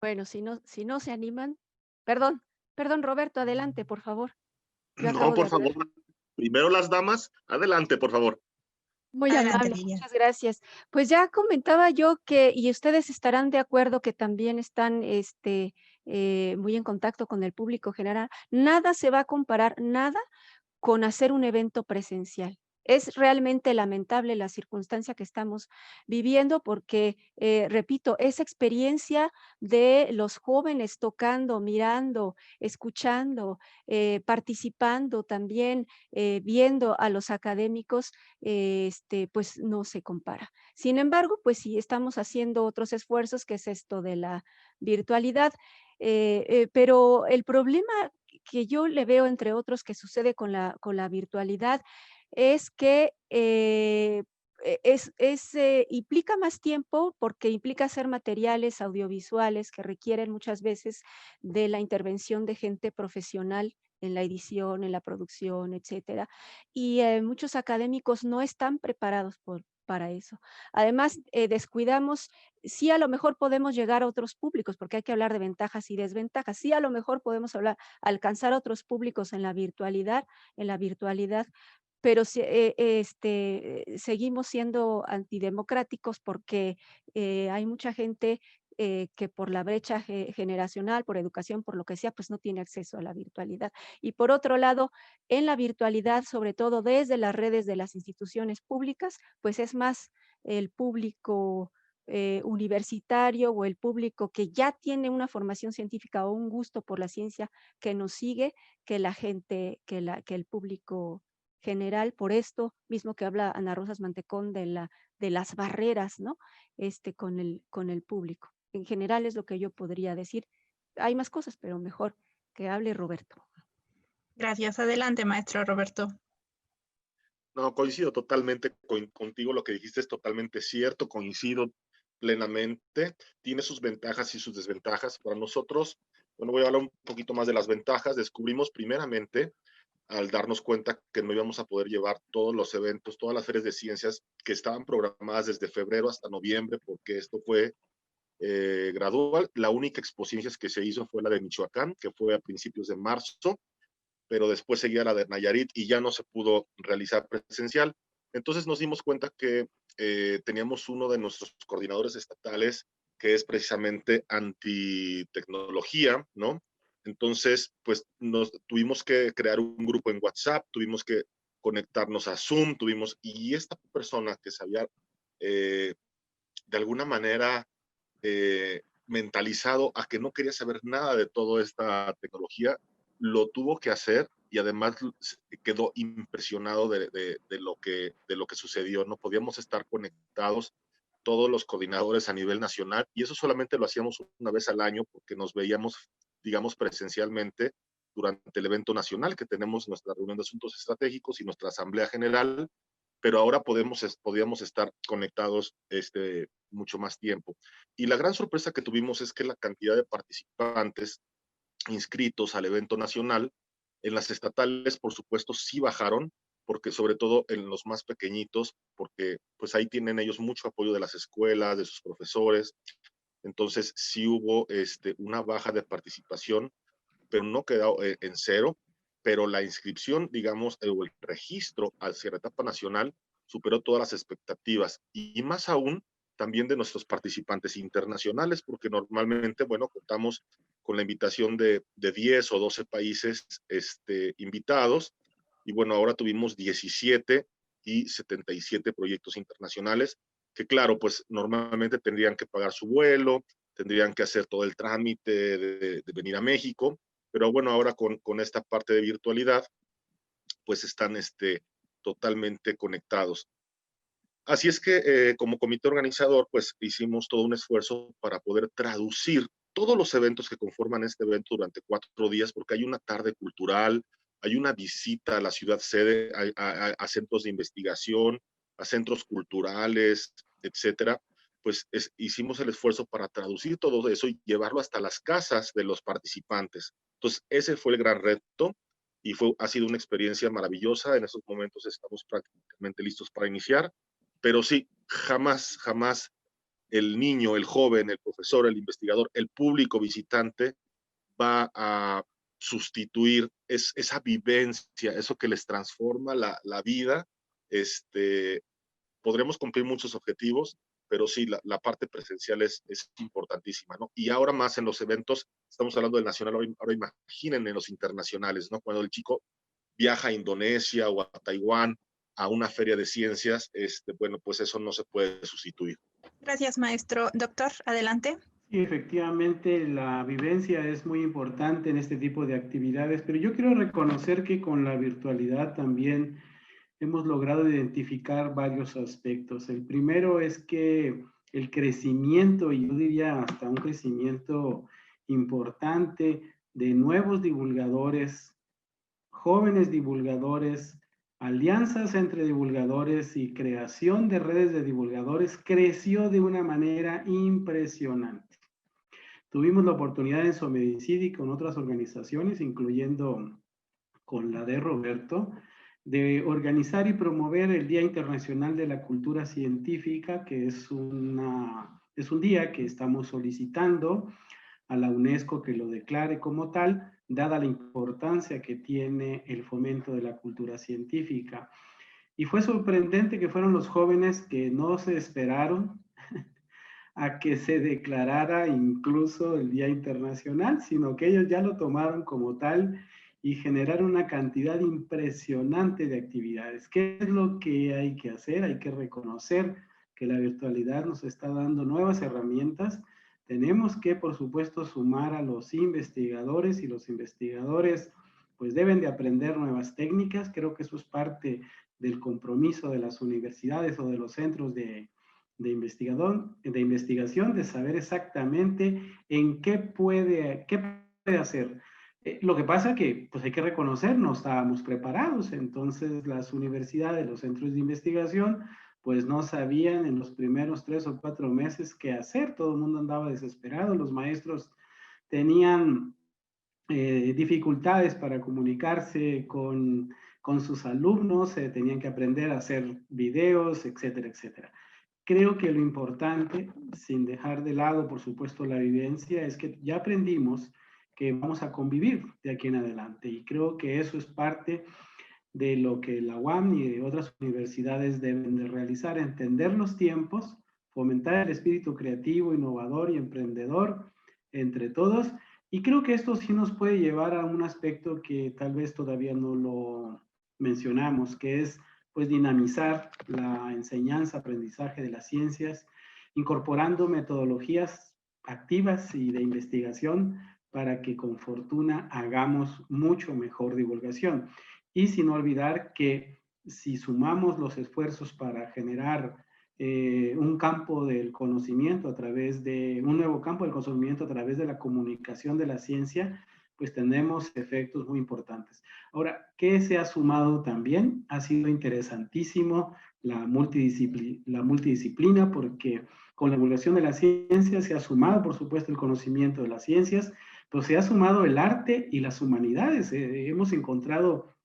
Bueno, si no se animan, perdón, perdón, Roberto, adelante, por favor. Yo No, acabo de por hablar. favor. Primero las damas. Adelante, por favor. Muy Adelante, amable, Lilia. muchas gracias. Pues ya comentaba yo que, y ustedes estarán de acuerdo que también están muy en contacto con el público general, nada se va a comparar, nada con hacer un evento presencial. Es realmente lamentable la circunstancia que estamos viviendo porque, repito, esa experiencia de los jóvenes tocando, mirando, escuchando, participando también, viendo a los académicos, pues no se compara. Sin embargo, pues sí estamos haciendo otros esfuerzos, que es esto de la virtualidad, pero el problema que yo le veo, entre otros, que sucede con la virtualidad, es que implica más tiempo porque implica hacer materiales audiovisuales que requieren muchas veces de la intervención de gente profesional en la edición, en la producción, etcétera. Y muchos académicos no están preparados para eso. Además, descuidamos, sí, a lo mejor podemos llegar a otros públicos, porque hay que hablar de ventajas y desventajas. Sí, a lo mejor podemos alcanzar otros públicos en la virtualidad, pero seguimos siendo antidemocráticos porque hay mucha gente que por la brecha generacional, por educación, por lo que sea, pues no tiene acceso a la virtualidad. Y por otro lado, en la virtualidad, sobre todo desde las redes de las instituciones públicas, pues es más el público universitario o el público que ya tiene una formación científica o un gusto por la ciencia que nos sigue, que la gente, que el público general. Por esto mismo que habla Ana Rosas Mantecón de las barreras, ¿no? Con el público. En general es lo que yo podría decir. Hay más cosas, pero mejor que hable Roberto. Gracias. Adelante, maestro Roberto. No, coincido totalmente contigo, lo que dijiste es totalmente cierto, coincido plenamente, tiene sus ventajas y sus desventajas. Para nosotros, bueno, voy a hablar un poquito más de las ventajas. Descubrimos primeramente, al darnos cuenta que no íbamos a poder llevar todos los eventos, todas las ferias de ciencias que estaban programadas desde febrero hasta noviembre, porque esto fue gradual. La única exposición que se hizo fue la de Michoacán, que fue a principios de marzo, pero después seguía la de Nayarit y ya no se pudo realizar presencial. Entonces nos dimos cuenta que teníamos uno de nuestros coordinadores estatales que es precisamente antitecnología, ¿no? Entonces, pues nos tuvimos que crear un grupo en WhatsApp, tuvimos que conectarnos a Zoom, y esta persona que sabía de alguna manera mentalizado a que no quería saber nada de toda esta tecnología, lo tuvo que hacer y además quedó impresionado de lo que sucedió. No podíamos estar conectados todos los coordinadores a nivel nacional y eso solamente lo hacíamos una vez al año porque nos veíamos, digamos, presencialmente durante el evento nacional que tenemos nuestra reunión de asuntos estratégicos y nuestra asamblea general, pero ahora podíamos estar conectados mucho más tiempo. Y la gran sorpresa que tuvimos es que la cantidad de participantes inscritos al evento nacional, en las estatales, por supuesto, sí bajaron, porque sobre todo en los más pequeñitos, porque pues ahí tienen ellos mucho apoyo de las escuelas, de sus profesores, entonces sí hubo una baja de participación, pero no quedó en cero, pero la inscripción, digamos, o el registro hacia la etapa nacional superó todas las expectativas y más aún también de nuestros participantes internacionales, porque normalmente, bueno, contamos con la invitación de 10 o 12 países invitados y bueno, ahora tuvimos 17 y 77 proyectos internacionales que claro, pues normalmente tendrían que pagar su vuelo, tendrían que hacer todo el trámite de venir a México, pero bueno, ahora con esta parte de virtualidad, pues están totalmente conectados. Así es que como comité organizador, pues hicimos todo un esfuerzo para poder traducir todos los eventos que conforman este evento durante 4 días, porque hay una tarde cultural, hay una visita a la ciudad sede, a centros de investigación, a centros culturales, etcétera. Pues hicimos el esfuerzo para traducir todo eso y llevarlo hasta las casas de los participantes. Entonces, ese fue el gran reto y ha sido una experiencia maravillosa. En estos momentos estamos prácticamente listos para iniciar. Pero sí, jamás, jamás el niño, el joven, el profesor, el investigador, el público visitante va a sustituir esa vivencia, eso que les transforma la vida. Podremos cumplir muchos objetivos, pero sí, la parte presencial es importantísima, ¿no? Y ahora más en los eventos, estamos hablando del nacional, ahora imaginen en los internacionales, ¿no? Cuando el chico viaja a Indonesia o a Taiwán a una feria de ciencias, bueno, pues eso no se puede sustituir. Gracias, maestro. Doctor, adelante. Sí, efectivamente, la vivencia es muy importante en este tipo de actividades, pero yo quiero reconocer que con la virtualidad también hemos logrado identificar varios aspectos. El primero es que el crecimiento, y yo diría hasta un crecimiento importante de nuevos divulgadores, jóvenes divulgadores, alianzas entre divulgadores y creación de redes de divulgadores creció de una manera impresionante. Tuvimos la oportunidad en Somedicid y con otras organizaciones, incluyendo con la de Roberto, de organizar y promover el Día Internacional de la Cultura Científica, que es un día que estamos solicitando a la UNESCO que lo declare como tal, dada la importancia que tiene el fomento de la cultura científica. Y fue sorprendente que fueron los jóvenes que no se esperaron a que se declarara incluso el Día Internacional, sino que ellos ya lo tomaron como tal y generaron una cantidad impresionante de actividades. ¿Qué es lo que hay que hacer? Hay que reconocer que la virtualidad nos está dando nuevas herramientas. Tenemos que, por supuesto, sumar a los investigadores y los investigadores pues deben de aprender nuevas técnicas. Creo que eso es parte del compromiso de las universidades o de los centros de de investigación, de saber exactamente en qué puede hacer. Lo que pasa que pues hay que reconocer, no estábamos preparados, entonces las universidades, los centros de investigación, pues no sabían en los primeros 3 o 4 meses qué hacer, todo el mundo andaba desesperado, los maestros tenían dificultades para comunicarse con sus alumnos, tenían que aprender a hacer videos, etcétera, etcétera. Creo que lo importante, sin dejar de lado, por supuesto, la vivencia, es que ya aprendimos que vamos a convivir de aquí en adelante. Y creo que eso es parte de lo que la UAM y otras universidades deben de realizar, entender los tiempos, fomentar el espíritu creativo, innovador y emprendedor entre todos. Y creo que esto sí nos puede llevar a un aspecto que tal vez todavía no lo mencionamos, que es pues dinamizar la enseñanza, aprendizaje de las ciencias, incorporando metodologías activas y de investigación para que con fortuna hagamos mucho mejor divulgación. Y sin olvidar que si sumamos los esfuerzos para generar un campo del conocimiento a través de, un nuevo campo del conocimiento a través de la comunicación de la ciencia, pues tenemos efectos muy importantes. Ahora, ¿qué se ha sumado también? Ha sido interesantísimo la multidisciplina, porque con la divulgación de la ciencia se ha sumado, por supuesto, el conocimiento de las ciencias, pero se ha sumado el arte y las humanidades. Hemos encontrado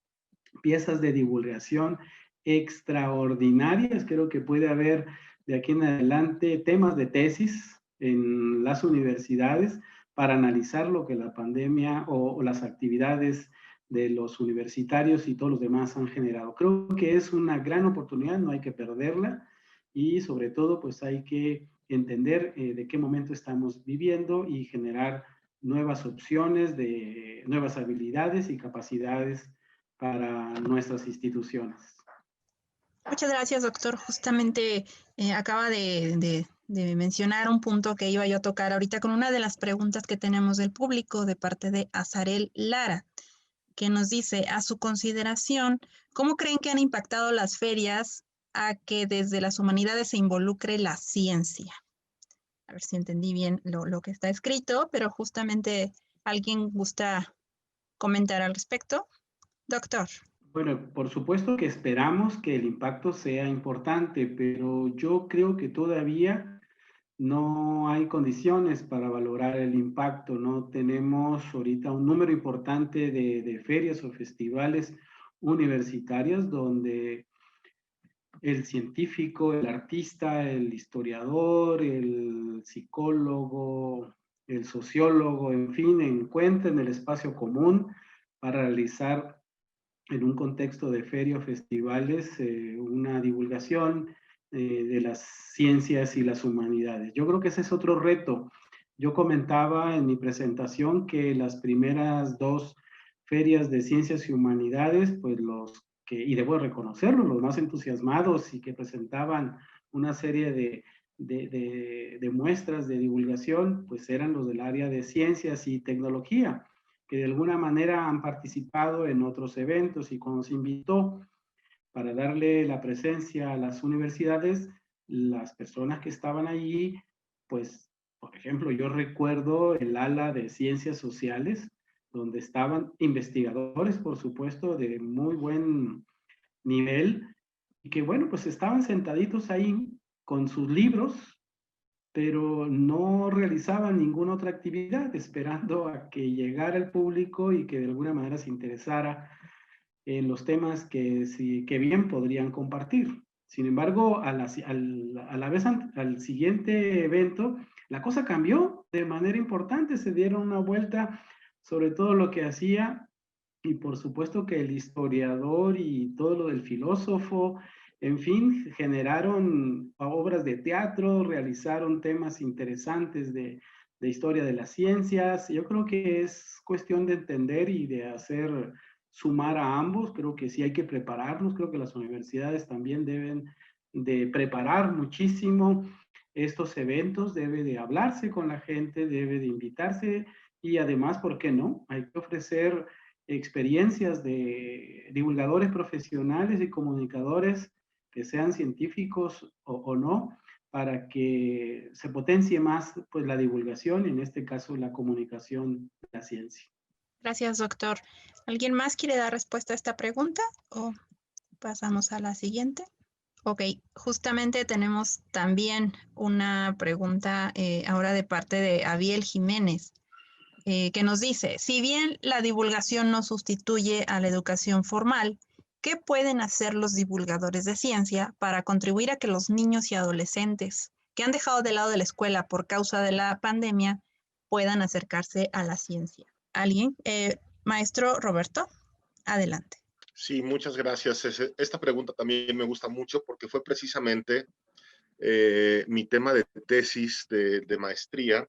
piezas de divulgación extraordinarias. Creo que puede haber de aquí en adelante temas de tesis en las universidades para analizar lo que la pandemia o las actividades de los universitarios y todos los demás han generado. Creo que es una gran oportunidad, no hay que perderla y sobre todo pues hay que entender de qué momento estamos viviendo y generar nuevas opciones, de nuevas habilidades y capacidades para nuestras instituciones. Muchas gracias, doctor. Justamente acaba de mencionar un punto que iba yo a tocar ahorita con una de las preguntas que tenemos del público de parte de Azarel Lara, que nos dice, a su consideración, ¿cómo creen que han impactado las ferias a que desde las humanidades se involucre la ciencia? A ver si entendí bien lo que está escrito, pero justamente alguien gusta comentar al respecto. Doctor. Bueno, por supuesto que esperamos que el impacto sea importante, pero yo creo que todavía no hay condiciones para valorar el impacto. No tenemos ahorita un número importante de ferias o festivales universitarios donde el científico, el artista, el historiador, el psicólogo, el sociólogo, en fin, encuentren el espacio común para realizar en un contexto de feria o festivales una divulgación de las ciencias y las humanidades. Yo creo que ese es otro reto. Yo comentaba en mi presentación que las primeras 2 ferias de ciencias y humanidades, pues y debo reconocerlo, los más entusiasmados y que presentaban una serie de muestras de divulgación, pues eran los del área de ciencias y tecnología, que de alguna manera han participado en otros eventos y cuando se invitó para darle la presencia a las universidades, las personas que estaban allí, pues, por ejemplo, yo recuerdo el ala de ciencias sociales, donde estaban investigadores, por supuesto, de muy buen nivel, y que, bueno, pues estaban sentaditos ahí con sus libros, pero no realizaban ninguna otra actividad, esperando a que llegara el público y que de alguna manera se interesara en los temas que bien podrían compartir. Sin embargo, a la vez al siguiente evento, la cosa cambió de manera importante, se dieron una vuelta sobre todo lo que hacía y por supuesto que el historiador y todo lo del filósofo, en fin, generaron obras de teatro, realizaron temas interesantes de historia de las ciencias. Yo creo que es cuestión de entender y de hacer sumar a ambos. Creo que sí hay que prepararnos, creo que las universidades también deben de preparar muchísimo estos eventos, debe de hablarse con la gente, debe de invitarse y además, ¿por qué no? Hay que ofrecer experiencias de divulgadores profesionales y comunicadores que sean científicos o no, para que se potencie más pues, la divulgación, en este caso la comunicación de la ciencia. Gracias, doctor. ¿Alguien más quiere dar respuesta a esta pregunta o pasamos a la siguiente? Ok, justamente tenemos también una pregunta ahora de parte de Abiel Jiménez, que nos dice, si bien la divulgación no sustituye a la educación formal, ¿qué pueden hacer los divulgadores de ciencia para contribuir a que los niños y adolescentes que han dejado de lado de la escuela por causa de la pandemia puedan acercarse a la ciencia? ¿Alguien? Maestro Roberto, adelante. Sí, muchas gracias. Esta pregunta también me gusta mucho porque fue precisamente mi tema de tesis de maestría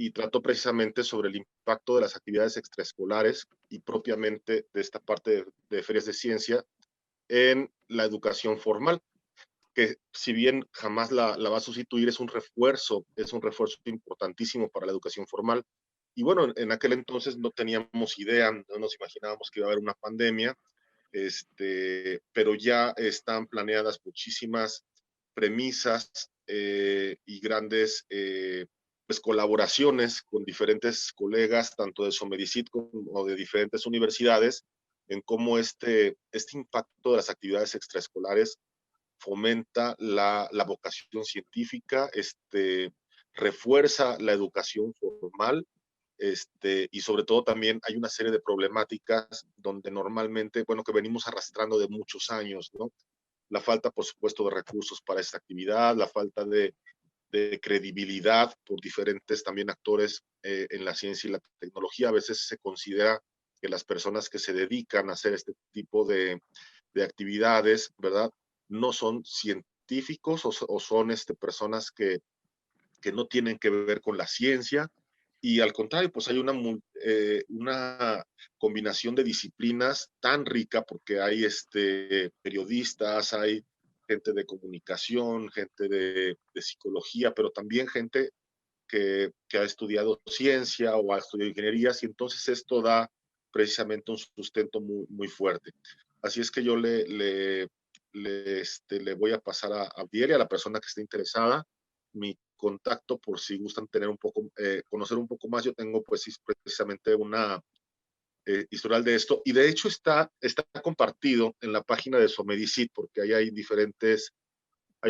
y trató precisamente sobre el impacto de las actividades extraescolares y propiamente de esta parte de ferias de ciencia en la educación formal, que si bien jamás la va a sustituir, es un refuerzo importantísimo para la educación formal. Y bueno, en aquel entonces no teníamos idea, no nos imaginábamos que iba a haber una pandemia, pero ya están planeadas muchísimas premisas y grandes pues, colaboraciones con diferentes colegas, tanto de Somedicit como de diferentes universidades, en cómo este impacto de las actividades extraescolares fomenta la vocación científica, refuerza la educación formal, y sobre todo también hay una serie de problemáticas donde normalmente, bueno, que venimos arrastrando de muchos años, ¿no? La falta, por supuesto, de recursos para esta actividad, la falta de credibilidad por diferentes también actores en la ciencia y la tecnología. A veces se considera que las personas que se dedican a hacer este tipo de actividades, ¿verdad? No son científicos o son personas que no tienen que ver con la ciencia, y al contrario, pues hay una combinación de disciplinas tan rica porque hay periodistas, hay gente de comunicación, gente de psicología, pero también gente que ha estudiado ciencia o ha estudiado ingenierías, y entonces esto da precisamente un sustento muy, muy fuerte. Así es que yo le voy a pasar a Abdiel y a la persona que esté interesada mi contacto por si gustan tener conocer un poco más. Yo tengo pues precisamente una historial de esto, y de hecho está compartido en la página de Somedicit, porque ahí hay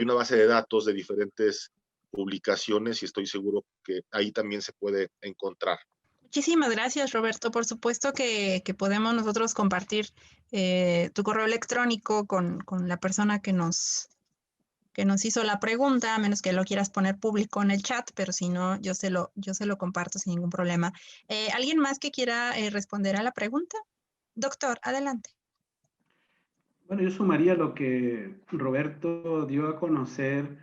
una base de datos de diferentes publicaciones y estoy seguro que ahí también se puede encontrar. Muchísimas gracias, Roberto. Por supuesto que podemos nosotros compartir tu correo electrónico con la persona que nos hizo la pregunta, a menos que lo quieras poner público en el chat, pero si no, yo se lo comparto sin ningún problema. ¿Alguien más que quiera responder a la pregunta? Doctor, adelante. Bueno, yo sumaría lo que Roberto dio a conocer,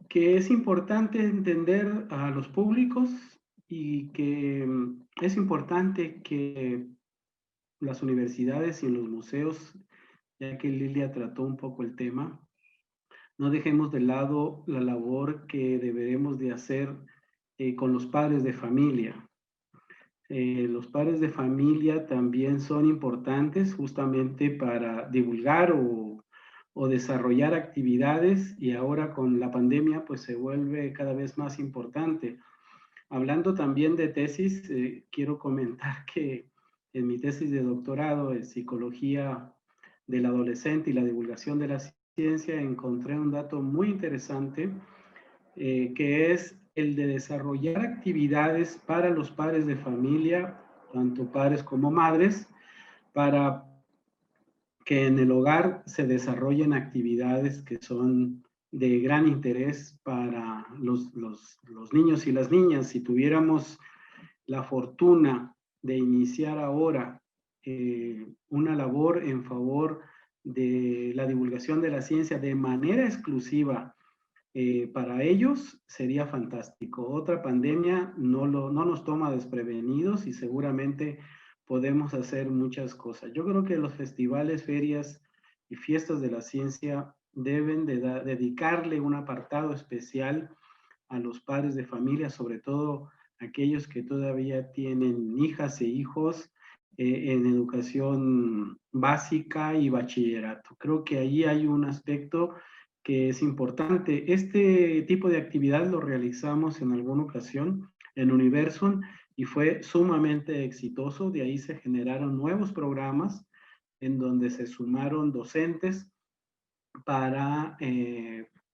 que es importante entender a los públicos y que es importante que las universidades y los museos, ya que Lilia trató un poco el tema, no dejemos de lado la labor que deberemos de hacer con los padres de familia. Los padres de familia también son importantes justamente para divulgar o desarrollar actividades, y ahora con la pandemia pues se vuelve cada vez más importante. Hablando también de tesis, quiero comentar que en mi tesis de doctorado en psicología del adolescente y la divulgación de la ciencia encontré un dato muy interesante, que es el de desarrollar actividades para los padres de familia, tanto padres como madres, para que en el hogar se desarrollen actividades que son de gran interés para los niños y las niñas. Si tuviéramos la fortuna de iniciar ahora una labor en favor de la divulgación de la ciencia de manera exclusiva para ellos, sería fantástico. Otra pandemia no nos toma desprevenidos y seguramente podemos hacer muchas cosas. Yo creo que los festivales, ferias y fiestas de la ciencia deben de dedicarle un apartado especial a los padres de familia, sobre todo aquellos que todavía tienen hijas e hijos en educación básica y bachillerato. Creo que ahí hay un aspecto que es importante. Este tipo de actividad lo realizamos en alguna ocasión en Universum y fue sumamente exitoso. De ahí se generaron nuevos programas en donde se sumaron docentes para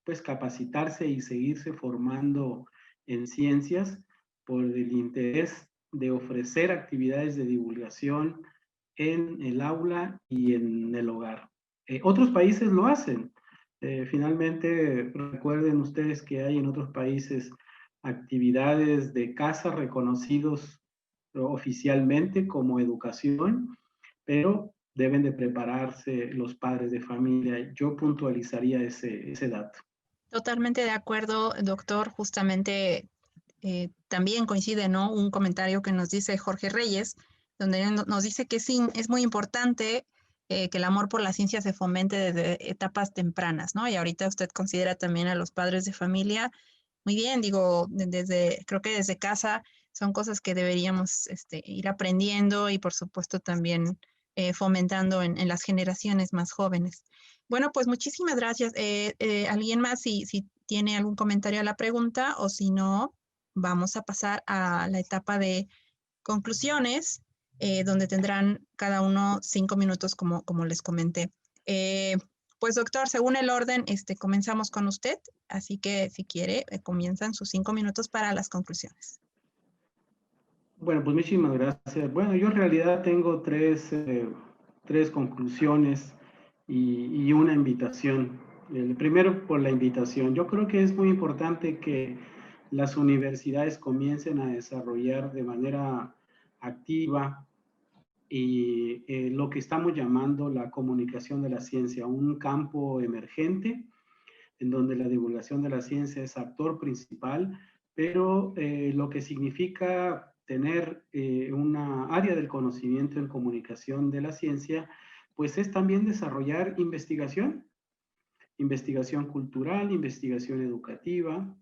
pues capacitarse y seguirse formando en ciencias por el interés de ofrecer actividades de divulgación en el aula y en el hogar. Otros países lo hacen. Finalmente, recuerden ustedes que hay en otros países actividades de casa reconocidos oficialmente como educación, pero deben de prepararse los padres de familia. Yo puntualizaría ese dato. Totalmente de acuerdo, doctor. Justamente también coincide, ¿no? Un comentario que nos dice Jorge Reyes, donde nos dice que sí, es muy importante que el amor por la ciencia se fomente desde etapas tempranas, ¿no? Y ahorita usted considera también a los padres de familia. Muy bien, digo, creo que desde casa son cosas que deberíamos ir aprendiendo y por supuesto también fomentando en las generaciones más jóvenes. Bueno, pues muchísimas gracias. ¿Alguien más si tiene algún comentario a la pregunta o si no, vamos a pasar a la etapa de conclusiones, donde tendrán cada uno 5 minutos como les comenté. Pues doctor, según el orden, comenzamos con usted, así que si quiere, comienzan sus 5 minutos para las conclusiones. Bueno, pues muchísimas gracias. Bueno, yo en realidad tengo tres conclusiones y una invitación. El primero, por la invitación. Yo creo que es muy importante que las universidades comiencen a desarrollar de manera activa y lo que estamos llamando la comunicación de la ciencia, un campo emergente en donde la divulgación de la ciencia es actor principal, pero lo que significa tener una área del conocimiento en comunicación de la ciencia, pues es también desarrollar investigación, investigación cultural, investigación educativa,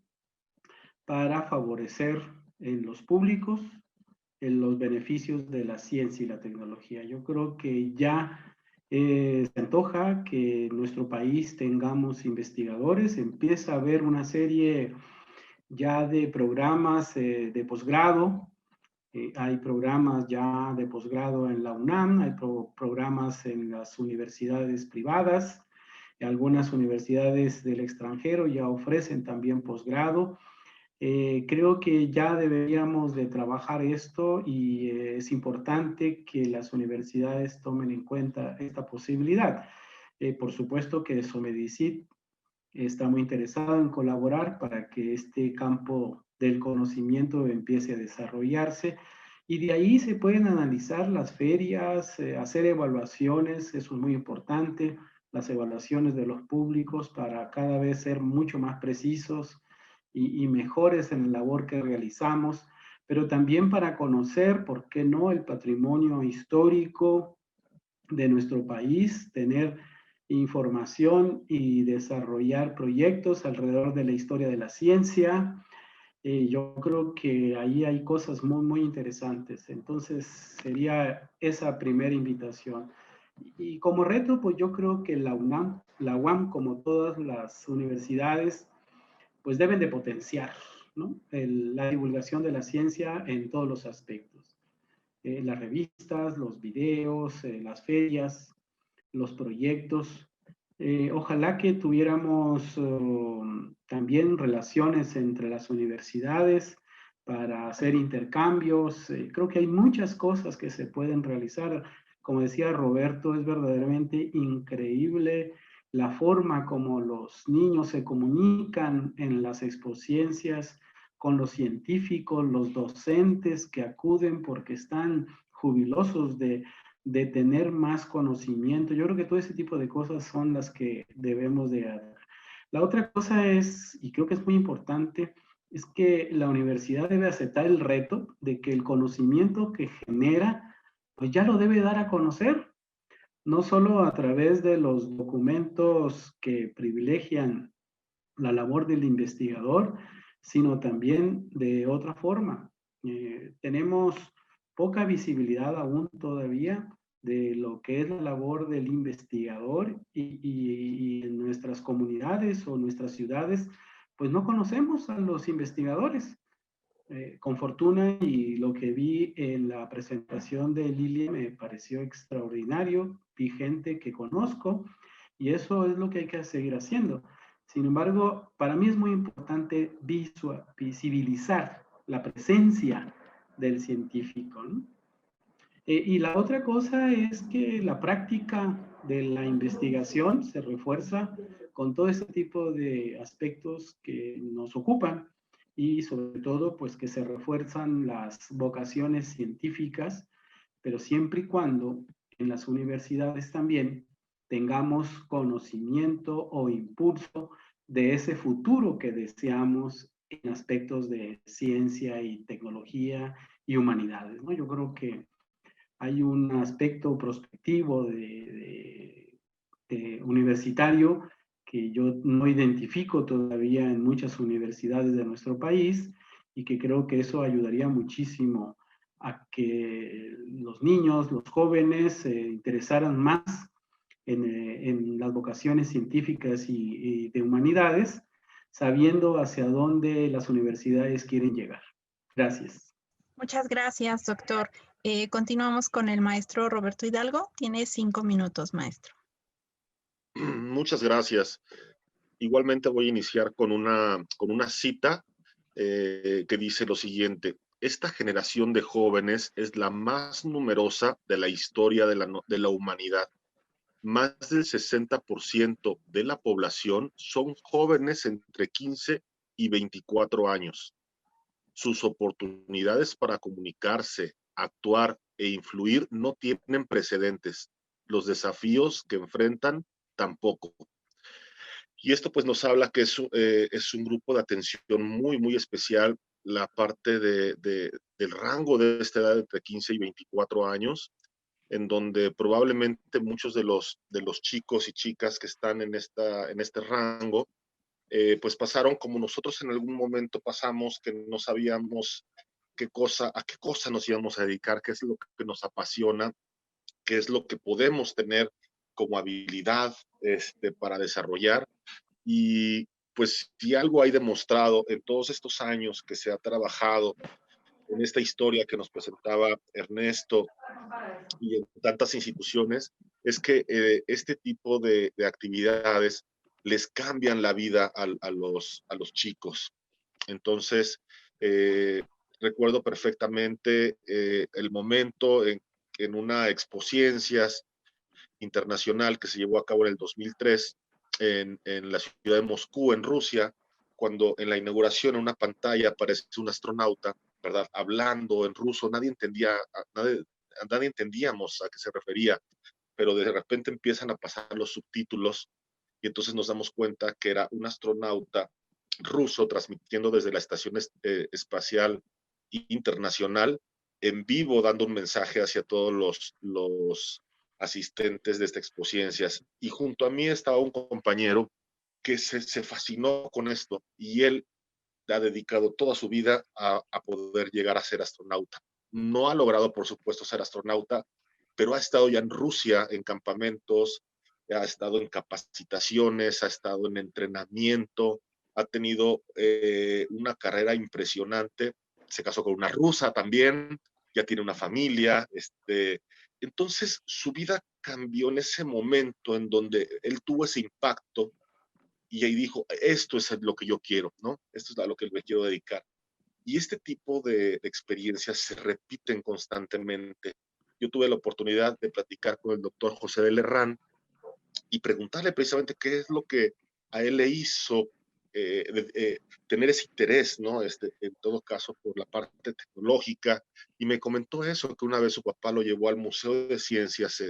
para favorecer en los públicos en los beneficios de la ciencia y la tecnología. Yo creo que ya se antoja que en nuestro país tengamos investigadores, empieza a haber una serie ya de programas de posgrado, hay programas ya de posgrado en la UNAM, hay programas en las universidades privadas, algunas universidades del extranjero ya ofrecen también posgrado. Creo que ya deberíamos de trabajar esto y es importante que las universidades tomen en cuenta esta posibilidad. Por supuesto que Somedicit está muy interesado en colaborar para que este campo del conocimiento empiece a desarrollarse y de ahí se pueden analizar las ferias, hacer evaluaciones, eso es muy importante, las evaluaciones de los públicos para cada vez ser mucho más precisos y mejores en la labor que realizamos, pero también para conocer, ¿por qué no?, el patrimonio histórico de nuestro país, tener información y desarrollar proyectos alrededor de la historia de la ciencia. Yo creo que ahí hay cosas muy, muy interesantes. Entonces, sería esa primera invitación. Y como reto, pues yo creo que la UAM, como todas las universidades, pues deben de potenciar, ¿no?, la divulgación de la ciencia en todos los aspectos. Las revistas, los videos, las ferias, los proyectos. Ojalá que tuviéramos también relaciones entre las universidades para hacer intercambios. Creo que hay muchas cosas que se pueden realizar. Como decía Roberto, es verdaderamente increíble la forma como los niños se comunican en las expociencias con los científicos, los docentes que acuden porque están jubilosos de tener más conocimiento. Yo creo que todo ese tipo de cosas son las que debemos de hacer. La otra cosa es, y creo que es muy importante, es que la universidad debe aceptar el reto de que el conocimiento que genera, pues ya lo debe dar a conocer, no solo a través de los documentos que privilegian la labor del investigador, sino también de otra forma. Tenemos poca visibilidad aún todavía de lo que es la labor del investigador y en nuestras comunidades o nuestras ciudades, pues no conocemos a los investigadores. Con fortuna, y lo que vi en la presentación de Lilia me pareció extraordinario, vi gente que conozco y eso es lo que hay que seguir haciendo. Sin embargo, para mí es muy importante visibilizar la presencia del científico, ¿no? Y la otra cosa es que la práctica de la investigación se refuerza con todo este tipo de aspectos que nos ocupan y sobre todo pues que se refuerzan las vocaciones científicas, pero siempre y cuando en las universidades también tengamos conocimiento o impulso de ese futuro que deseamos en aspectos de ciencia y tecnología y humanidades, ¿no? Yo creo que hay un aspecto prospectivo de universitario que yo no identifico todavía en muchas universidades de nuestro país y que creo que eso ayudaría muchísimo a que los niños, los jóvenes se interesaran más en las vocaciones científicas y de humanidades, sabiendo hacia dónde las universidades quieren llegar. Gracias. Muchas gracias, doctor. Continuamos con el maestro Roberto Hidalgo. Tiene 5 minutos, maestro. Muchas gracias. Igualmente voy a iniciar con una cita que dice lo siguiente: esta generación de jóvenes es la más numerosa de la historia de la humanidad. Más del 60% de la población son jóvenes entre 15 y 24 años. Sus oportunidades para comunicarse, actuar e influir no tienen precedentes. Los desafíos que enfrentan tampoco. Y esto pues nos habla que es un grupo de atención muy, muy especial, la parte del rango de esta edad entre 15 y 24 años, en donde probablemente muchos de los chicos y chicas que están en este rango, pues pasaron como nosotros en algún momento pasamos, que no sabíamos a qué cosa nos íbamos a dedicar, qué es lo que nos apasiona, qué es lo que podemos tener como habilidad para desarrollar. Y pues si algo hay demostrado en todos estos años que se ha trabajado en esta historia que nos presentaba Ernesto y en tantas instituciones, es que este tipo de actividades les cambian la vida a los chicos. Entonces, recuerdo perfectamente el momento en una Expociencias internacional que se llevó a cabo en el 2003 en la ciudad de Moscú, en Rusia, cuando en la inauguración en una pantalla aparece un astronauta, ¿verdad?, hablando en ruso. Nadie entendíamos a qué se refería, pero de repente empiezan a pasar los subtítulos y entonces nos damos cuenta que era un astronauta ruso transmitiendo desde la Estación Espacial Internacional en vivo, dando un mensaje hacia todos los asistentes de esta Expociencias. Y junto a mí estaba un compañero que se fascinó con esto y él ha dedicado toda su vida a poder llegar a ser astronauta. No ha logrado, por supuesto, ser astronauta, pero ha estado ya en Rusia en campamentos, ha estado en capacitaciones, ha estado en entrenamiento, ha tenido una carrera impresionante. Se casó con una rusa también, ya tiene una familia. Entonces, su vida cambió en ese momento en donde él tuvo ese impacto y ahí dijo, esto es lo que yo quiero, ¿no? Esto es a lo que me quiero dedicar. Y este tipo de experiencias se repiten constantemente. Yo tuve la oportunidad de platicar con el doctor José de Lerrán y preguntarle precisamente qué es lo que a él le hizo tener ese interés, ¿no? En todo caso, por la parte tecnológica. Y me comentó eso, que una vez su papá lo llevó al Museo de Ciencias,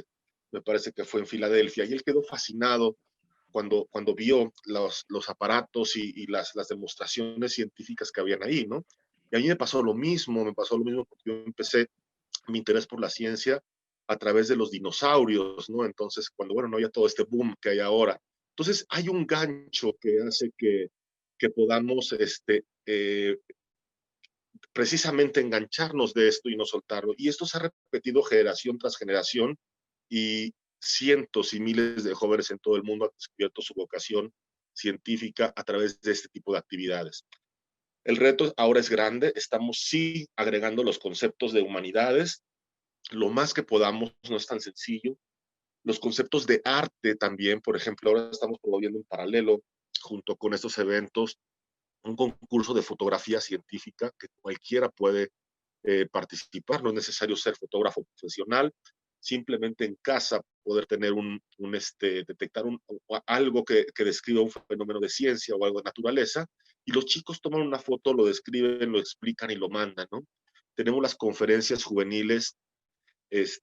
me parece que fue en Filadelfia, y él quedó fascinado cuando vio los aparatos y las demostraciones científicas que habían ahí, ¿no? Y a mí me pasó lo mismo porque yo empecé mi interés por la ciencia a través de los dinosaurios, ¿no? Entonces, cuando, no había todo este boom que hay ahora. Entonces, hay un gancho que hace que podamos precisamente engancharnos de esto y no soltarlo. Y esto se ha repetido generación tras generación y cientos y miles de jóvenes en todo el mundo han descubierto su vocación científica a través de este tipo de actividades. El reto ahora es grande, estamos sí agregando los conceptos de humanidades, lo más que podamos, no es tan sencillo. Los conceptos de arte también, por ejemplo, ahora estamos promoviendo en paralelo, junto con estos eventos, un concurso de fotografía científica que cualquiera puede participar, no es necesario ser fotógrafo profesional, simplemente en casa poder tener detectar algo que describa un fenómeno de ciencia o algo de naturaleza, y los chicos toman una foto, lo describen, lo explican y lo mandan, ¿no? Tenemos las conferencias juveniles, las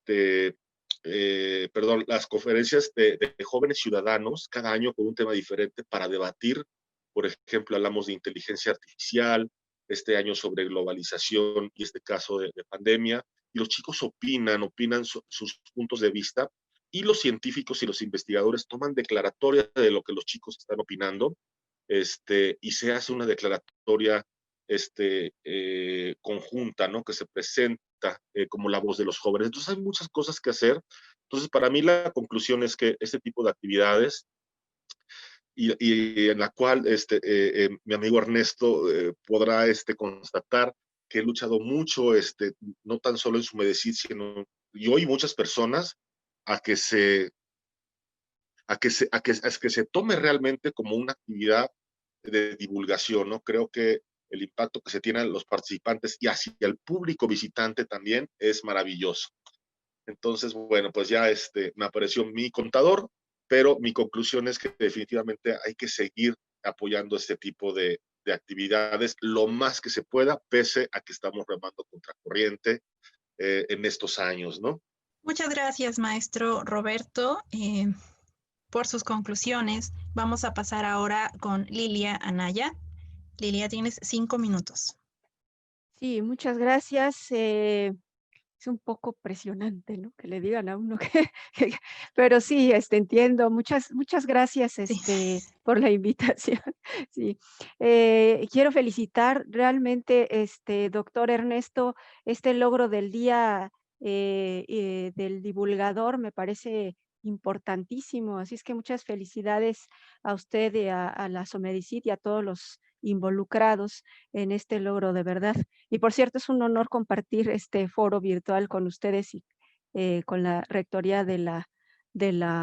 conferencias de jóvenes ciudadanos cada año con un tema diferente para debatir. Por ejemplo, hablamos de inteligencia artificial, este año sobre globalización y este caso de pandemia, y los chicos opinan sus puntos de vista, y los científicos y los investigadores toman declaratoria de lo que los chicos están opinando, y se hace una declaratoria conjunta, ¿no? Que se presenta como la voz de los jóvenes. Entonces hay muchas cosas que hacer. Entonces, para mí la conclusión es que este tipo de actividades y en la cual mi amigo Ernesto podrá constatar que he luchado mucho, no tan solo en su medicina, sino y hoy muchas personas a que se a que se tome realmente como una actividad de divulgación, ¿no? Creo que el impacto que se tiene a los participantes y hacia el público visitante también es maravilloso. Entonces, bueno, pues ya me apareció mi contador, pero mi conclusión es que definitivamente hay que seguir apoyando este tipo de actividades lo más que se pueda, pese a que estamos remando contracorriente en estos años, ¿no? Muchas gracias, maestro Roberto, por sus conclusiones. Vamos a pasar ahora con Lilia Anaya. Lilia, tienes 5 minutos. Sí, muchas gracias. Es un poco presionante, ¿no? Que le digan a uno que pero sí, entiendo. Muchas gracias, Sí. por la invitación. Sí. Quiero felicitar realmente, doctor Ernesto, este logro del día, del divulgador me parece importantísimo. Así es que muchas felicidades a usted y a la Somedicit y a todos los involucrados en este logro, de verdad. Y por cierto, es un honor compartir este foro virtual con ustedes y con la rectoría de la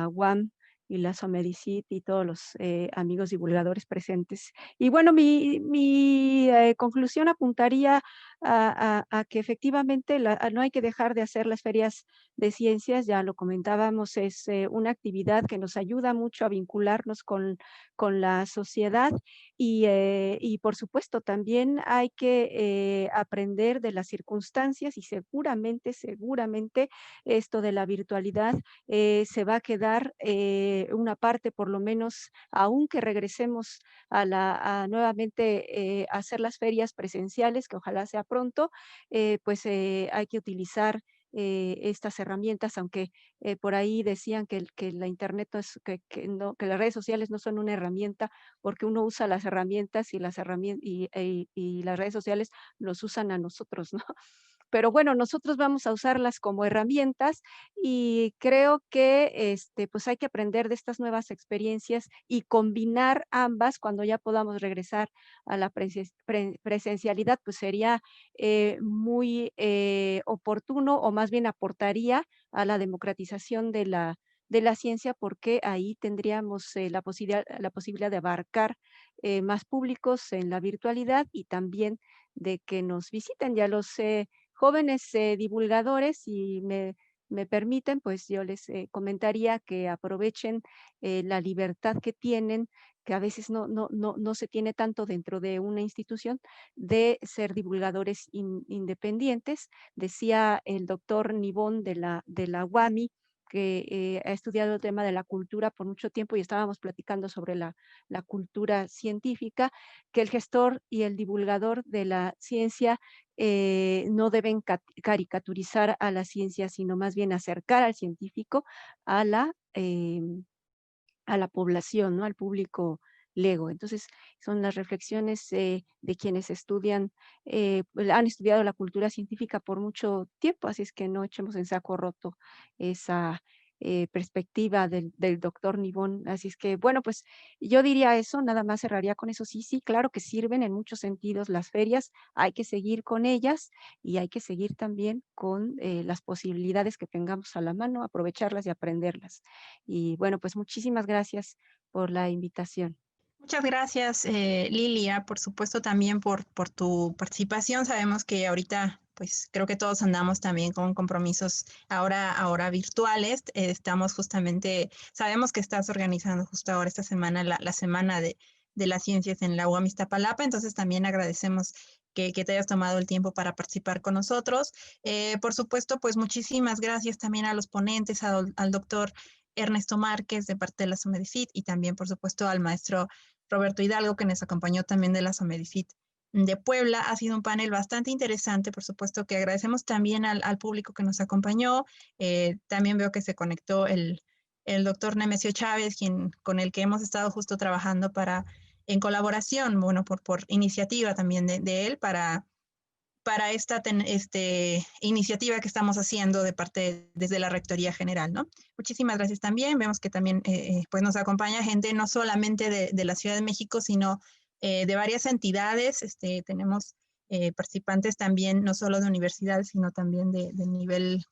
UAM y la Somedicit y todos los amigos divulgadores presentes. Y bueno, mi conclusión apuntaría a que efectivamente no hay que dejar de hacer las ferias de ciencias, ya lo comentábamos, es una actividad que nos ayuda mucho a vincularnos con la sociedad y por supuesto también hay que aprender de las circunstancias y seguramente esto de la virtualidad se va a quedar una parte por lo menos, aunque regresemos a nuevamente hacer las ferias presenciales, que ojalá sea pronto, pues hay que utilizar estas herramientas, aunque por ahí decían que la internet no es, no, que las redes sociales no son una herramienta, porque uno usa las herramientas y y las redes sociales nos usan a nosotros, ¿no? Pero bueno, nosotros vamos a usarlas como herramientas y creo que pues hay que aprender de estas nuevas experiencias y combinar ambas cuando ya podamos regresar a la presencialidad, pues sería muy oportuno o más bien aportaría a la democratización de la ciencia porque ahí tendríamos la posibilidad de abarcar más públicos en la virtualidad y también de que nos visiten ya los jóvenes divulgadores, y me permiten, pues yo les comentaría que aprovechen la libertad que tienen, que a veces no se tiene tanto dentro de una institución, de ser divulgadores independientes. Decía el doctor Nibón de la UAMI, que ha estudiado el tema de la cultura por mucho tiempo y estábamos platicando sobre la cultura científica, que el gestor y el divulgador de la ciencia no deben caricaturizar a la ciencia, sino más bien acercar al científico a a la población, ¿no? Al público lego. Entonces, son las reflexiones de quienes estudian, han estudiado la cultura científica por mucho tiempo, así es que no echemos en saco roto esa, perspectiva del doctor Nibón. Así es que, bueno, pues yo diría eso, nada más cerraría con eso. Sí, sí, claro que sirven en muchos sentidos las ferias, hay que seguir con ellas y hay que seguir también con las posibilidades que tengamos a la mano, aprovecharlas y aprenderlas. Y bueno, pues muchísimas gracias por la invitación. Muchas gracias, Lilia, por supuesto también por tu participación. Sabemos que ahorita, pues creo que todos andamos también con compromisos ahora virtuales. Estamos justamente, sabemos que estás organizando justo ahora esta semana, la semana de las ciencias en la UAM Iztapalapa, entonces también agradecemos que te hayas tomado el tiempo para participar con nosotros. Por supuesto, pues muchísimas gracias también a los ponentes, al doctor Ernesto Márquez de parte de la SOMEDIFIT y también, por supuesto, al maestro Roberto Hidalgo, que nos acompañó también de la SOMEDIFIT de Puebla. Ha sido un panel bastante interesante, por supuesto que agradecemos también al público que nos acompañó. También veo que se conectó el doctor Nemesio Chávez, con el que hemos estado justo trabajando en colaboración, bueno, por iniciativa también de él para esta iniciativa que estamos haciendo desde la Rectoría General, ¿no? Muchísimas gracias también. Vemos que también pues nos acompaña gente no solamente de la Ciudad de México, sino de varias entidades. Tenemos participantes también no solo de universidades, sino también de nivel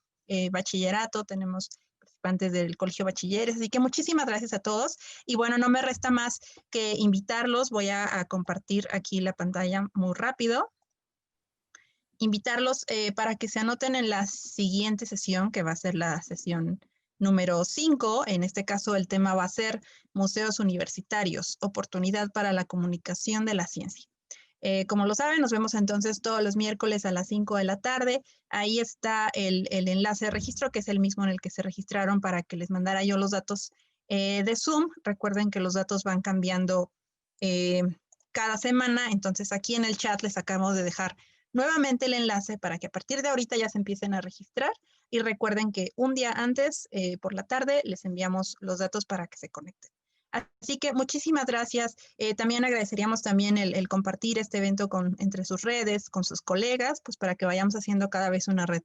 bachillerato. Tenemos participantes del Colegio Bachilleres. Así que muchísimas gracias a todos. Y bueno, no me resta más que invitarlos. Voy a compartir aquí la pantalla muy rápido. Invitarlos para que se anoten en la siguiente sesión, que va a ser la sesión número 5. En este caso, el tema va a ser Museos Universitarios, oportunidad para la comunicación de la ciencia. Como lo saben, nos vemos entonces todos los miércoles a las 5 de la tarde. Ahí está el enlace de registro, que es el mismo en el que se registraron para que les mandara yo los datos de Zoom. Recuerden que los datos van cambiando cada semana, entonces aquí en el chat les acabamos de dejar nuevamente el enlace para que a partir de ahorita ya se empiecen a registrar y recuerden que un día antes, por la tarde, les enviamos los datos para que se conecten. Así que muchísimas gracias. También agradeceríamos también el compartir este evento entre sus redes, con sus colegas, pues para que vayamos haciendo cada vez una red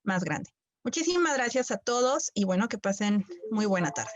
más grande. Muchísimas gracias a todos y bueno, que pasen muy buena tarde.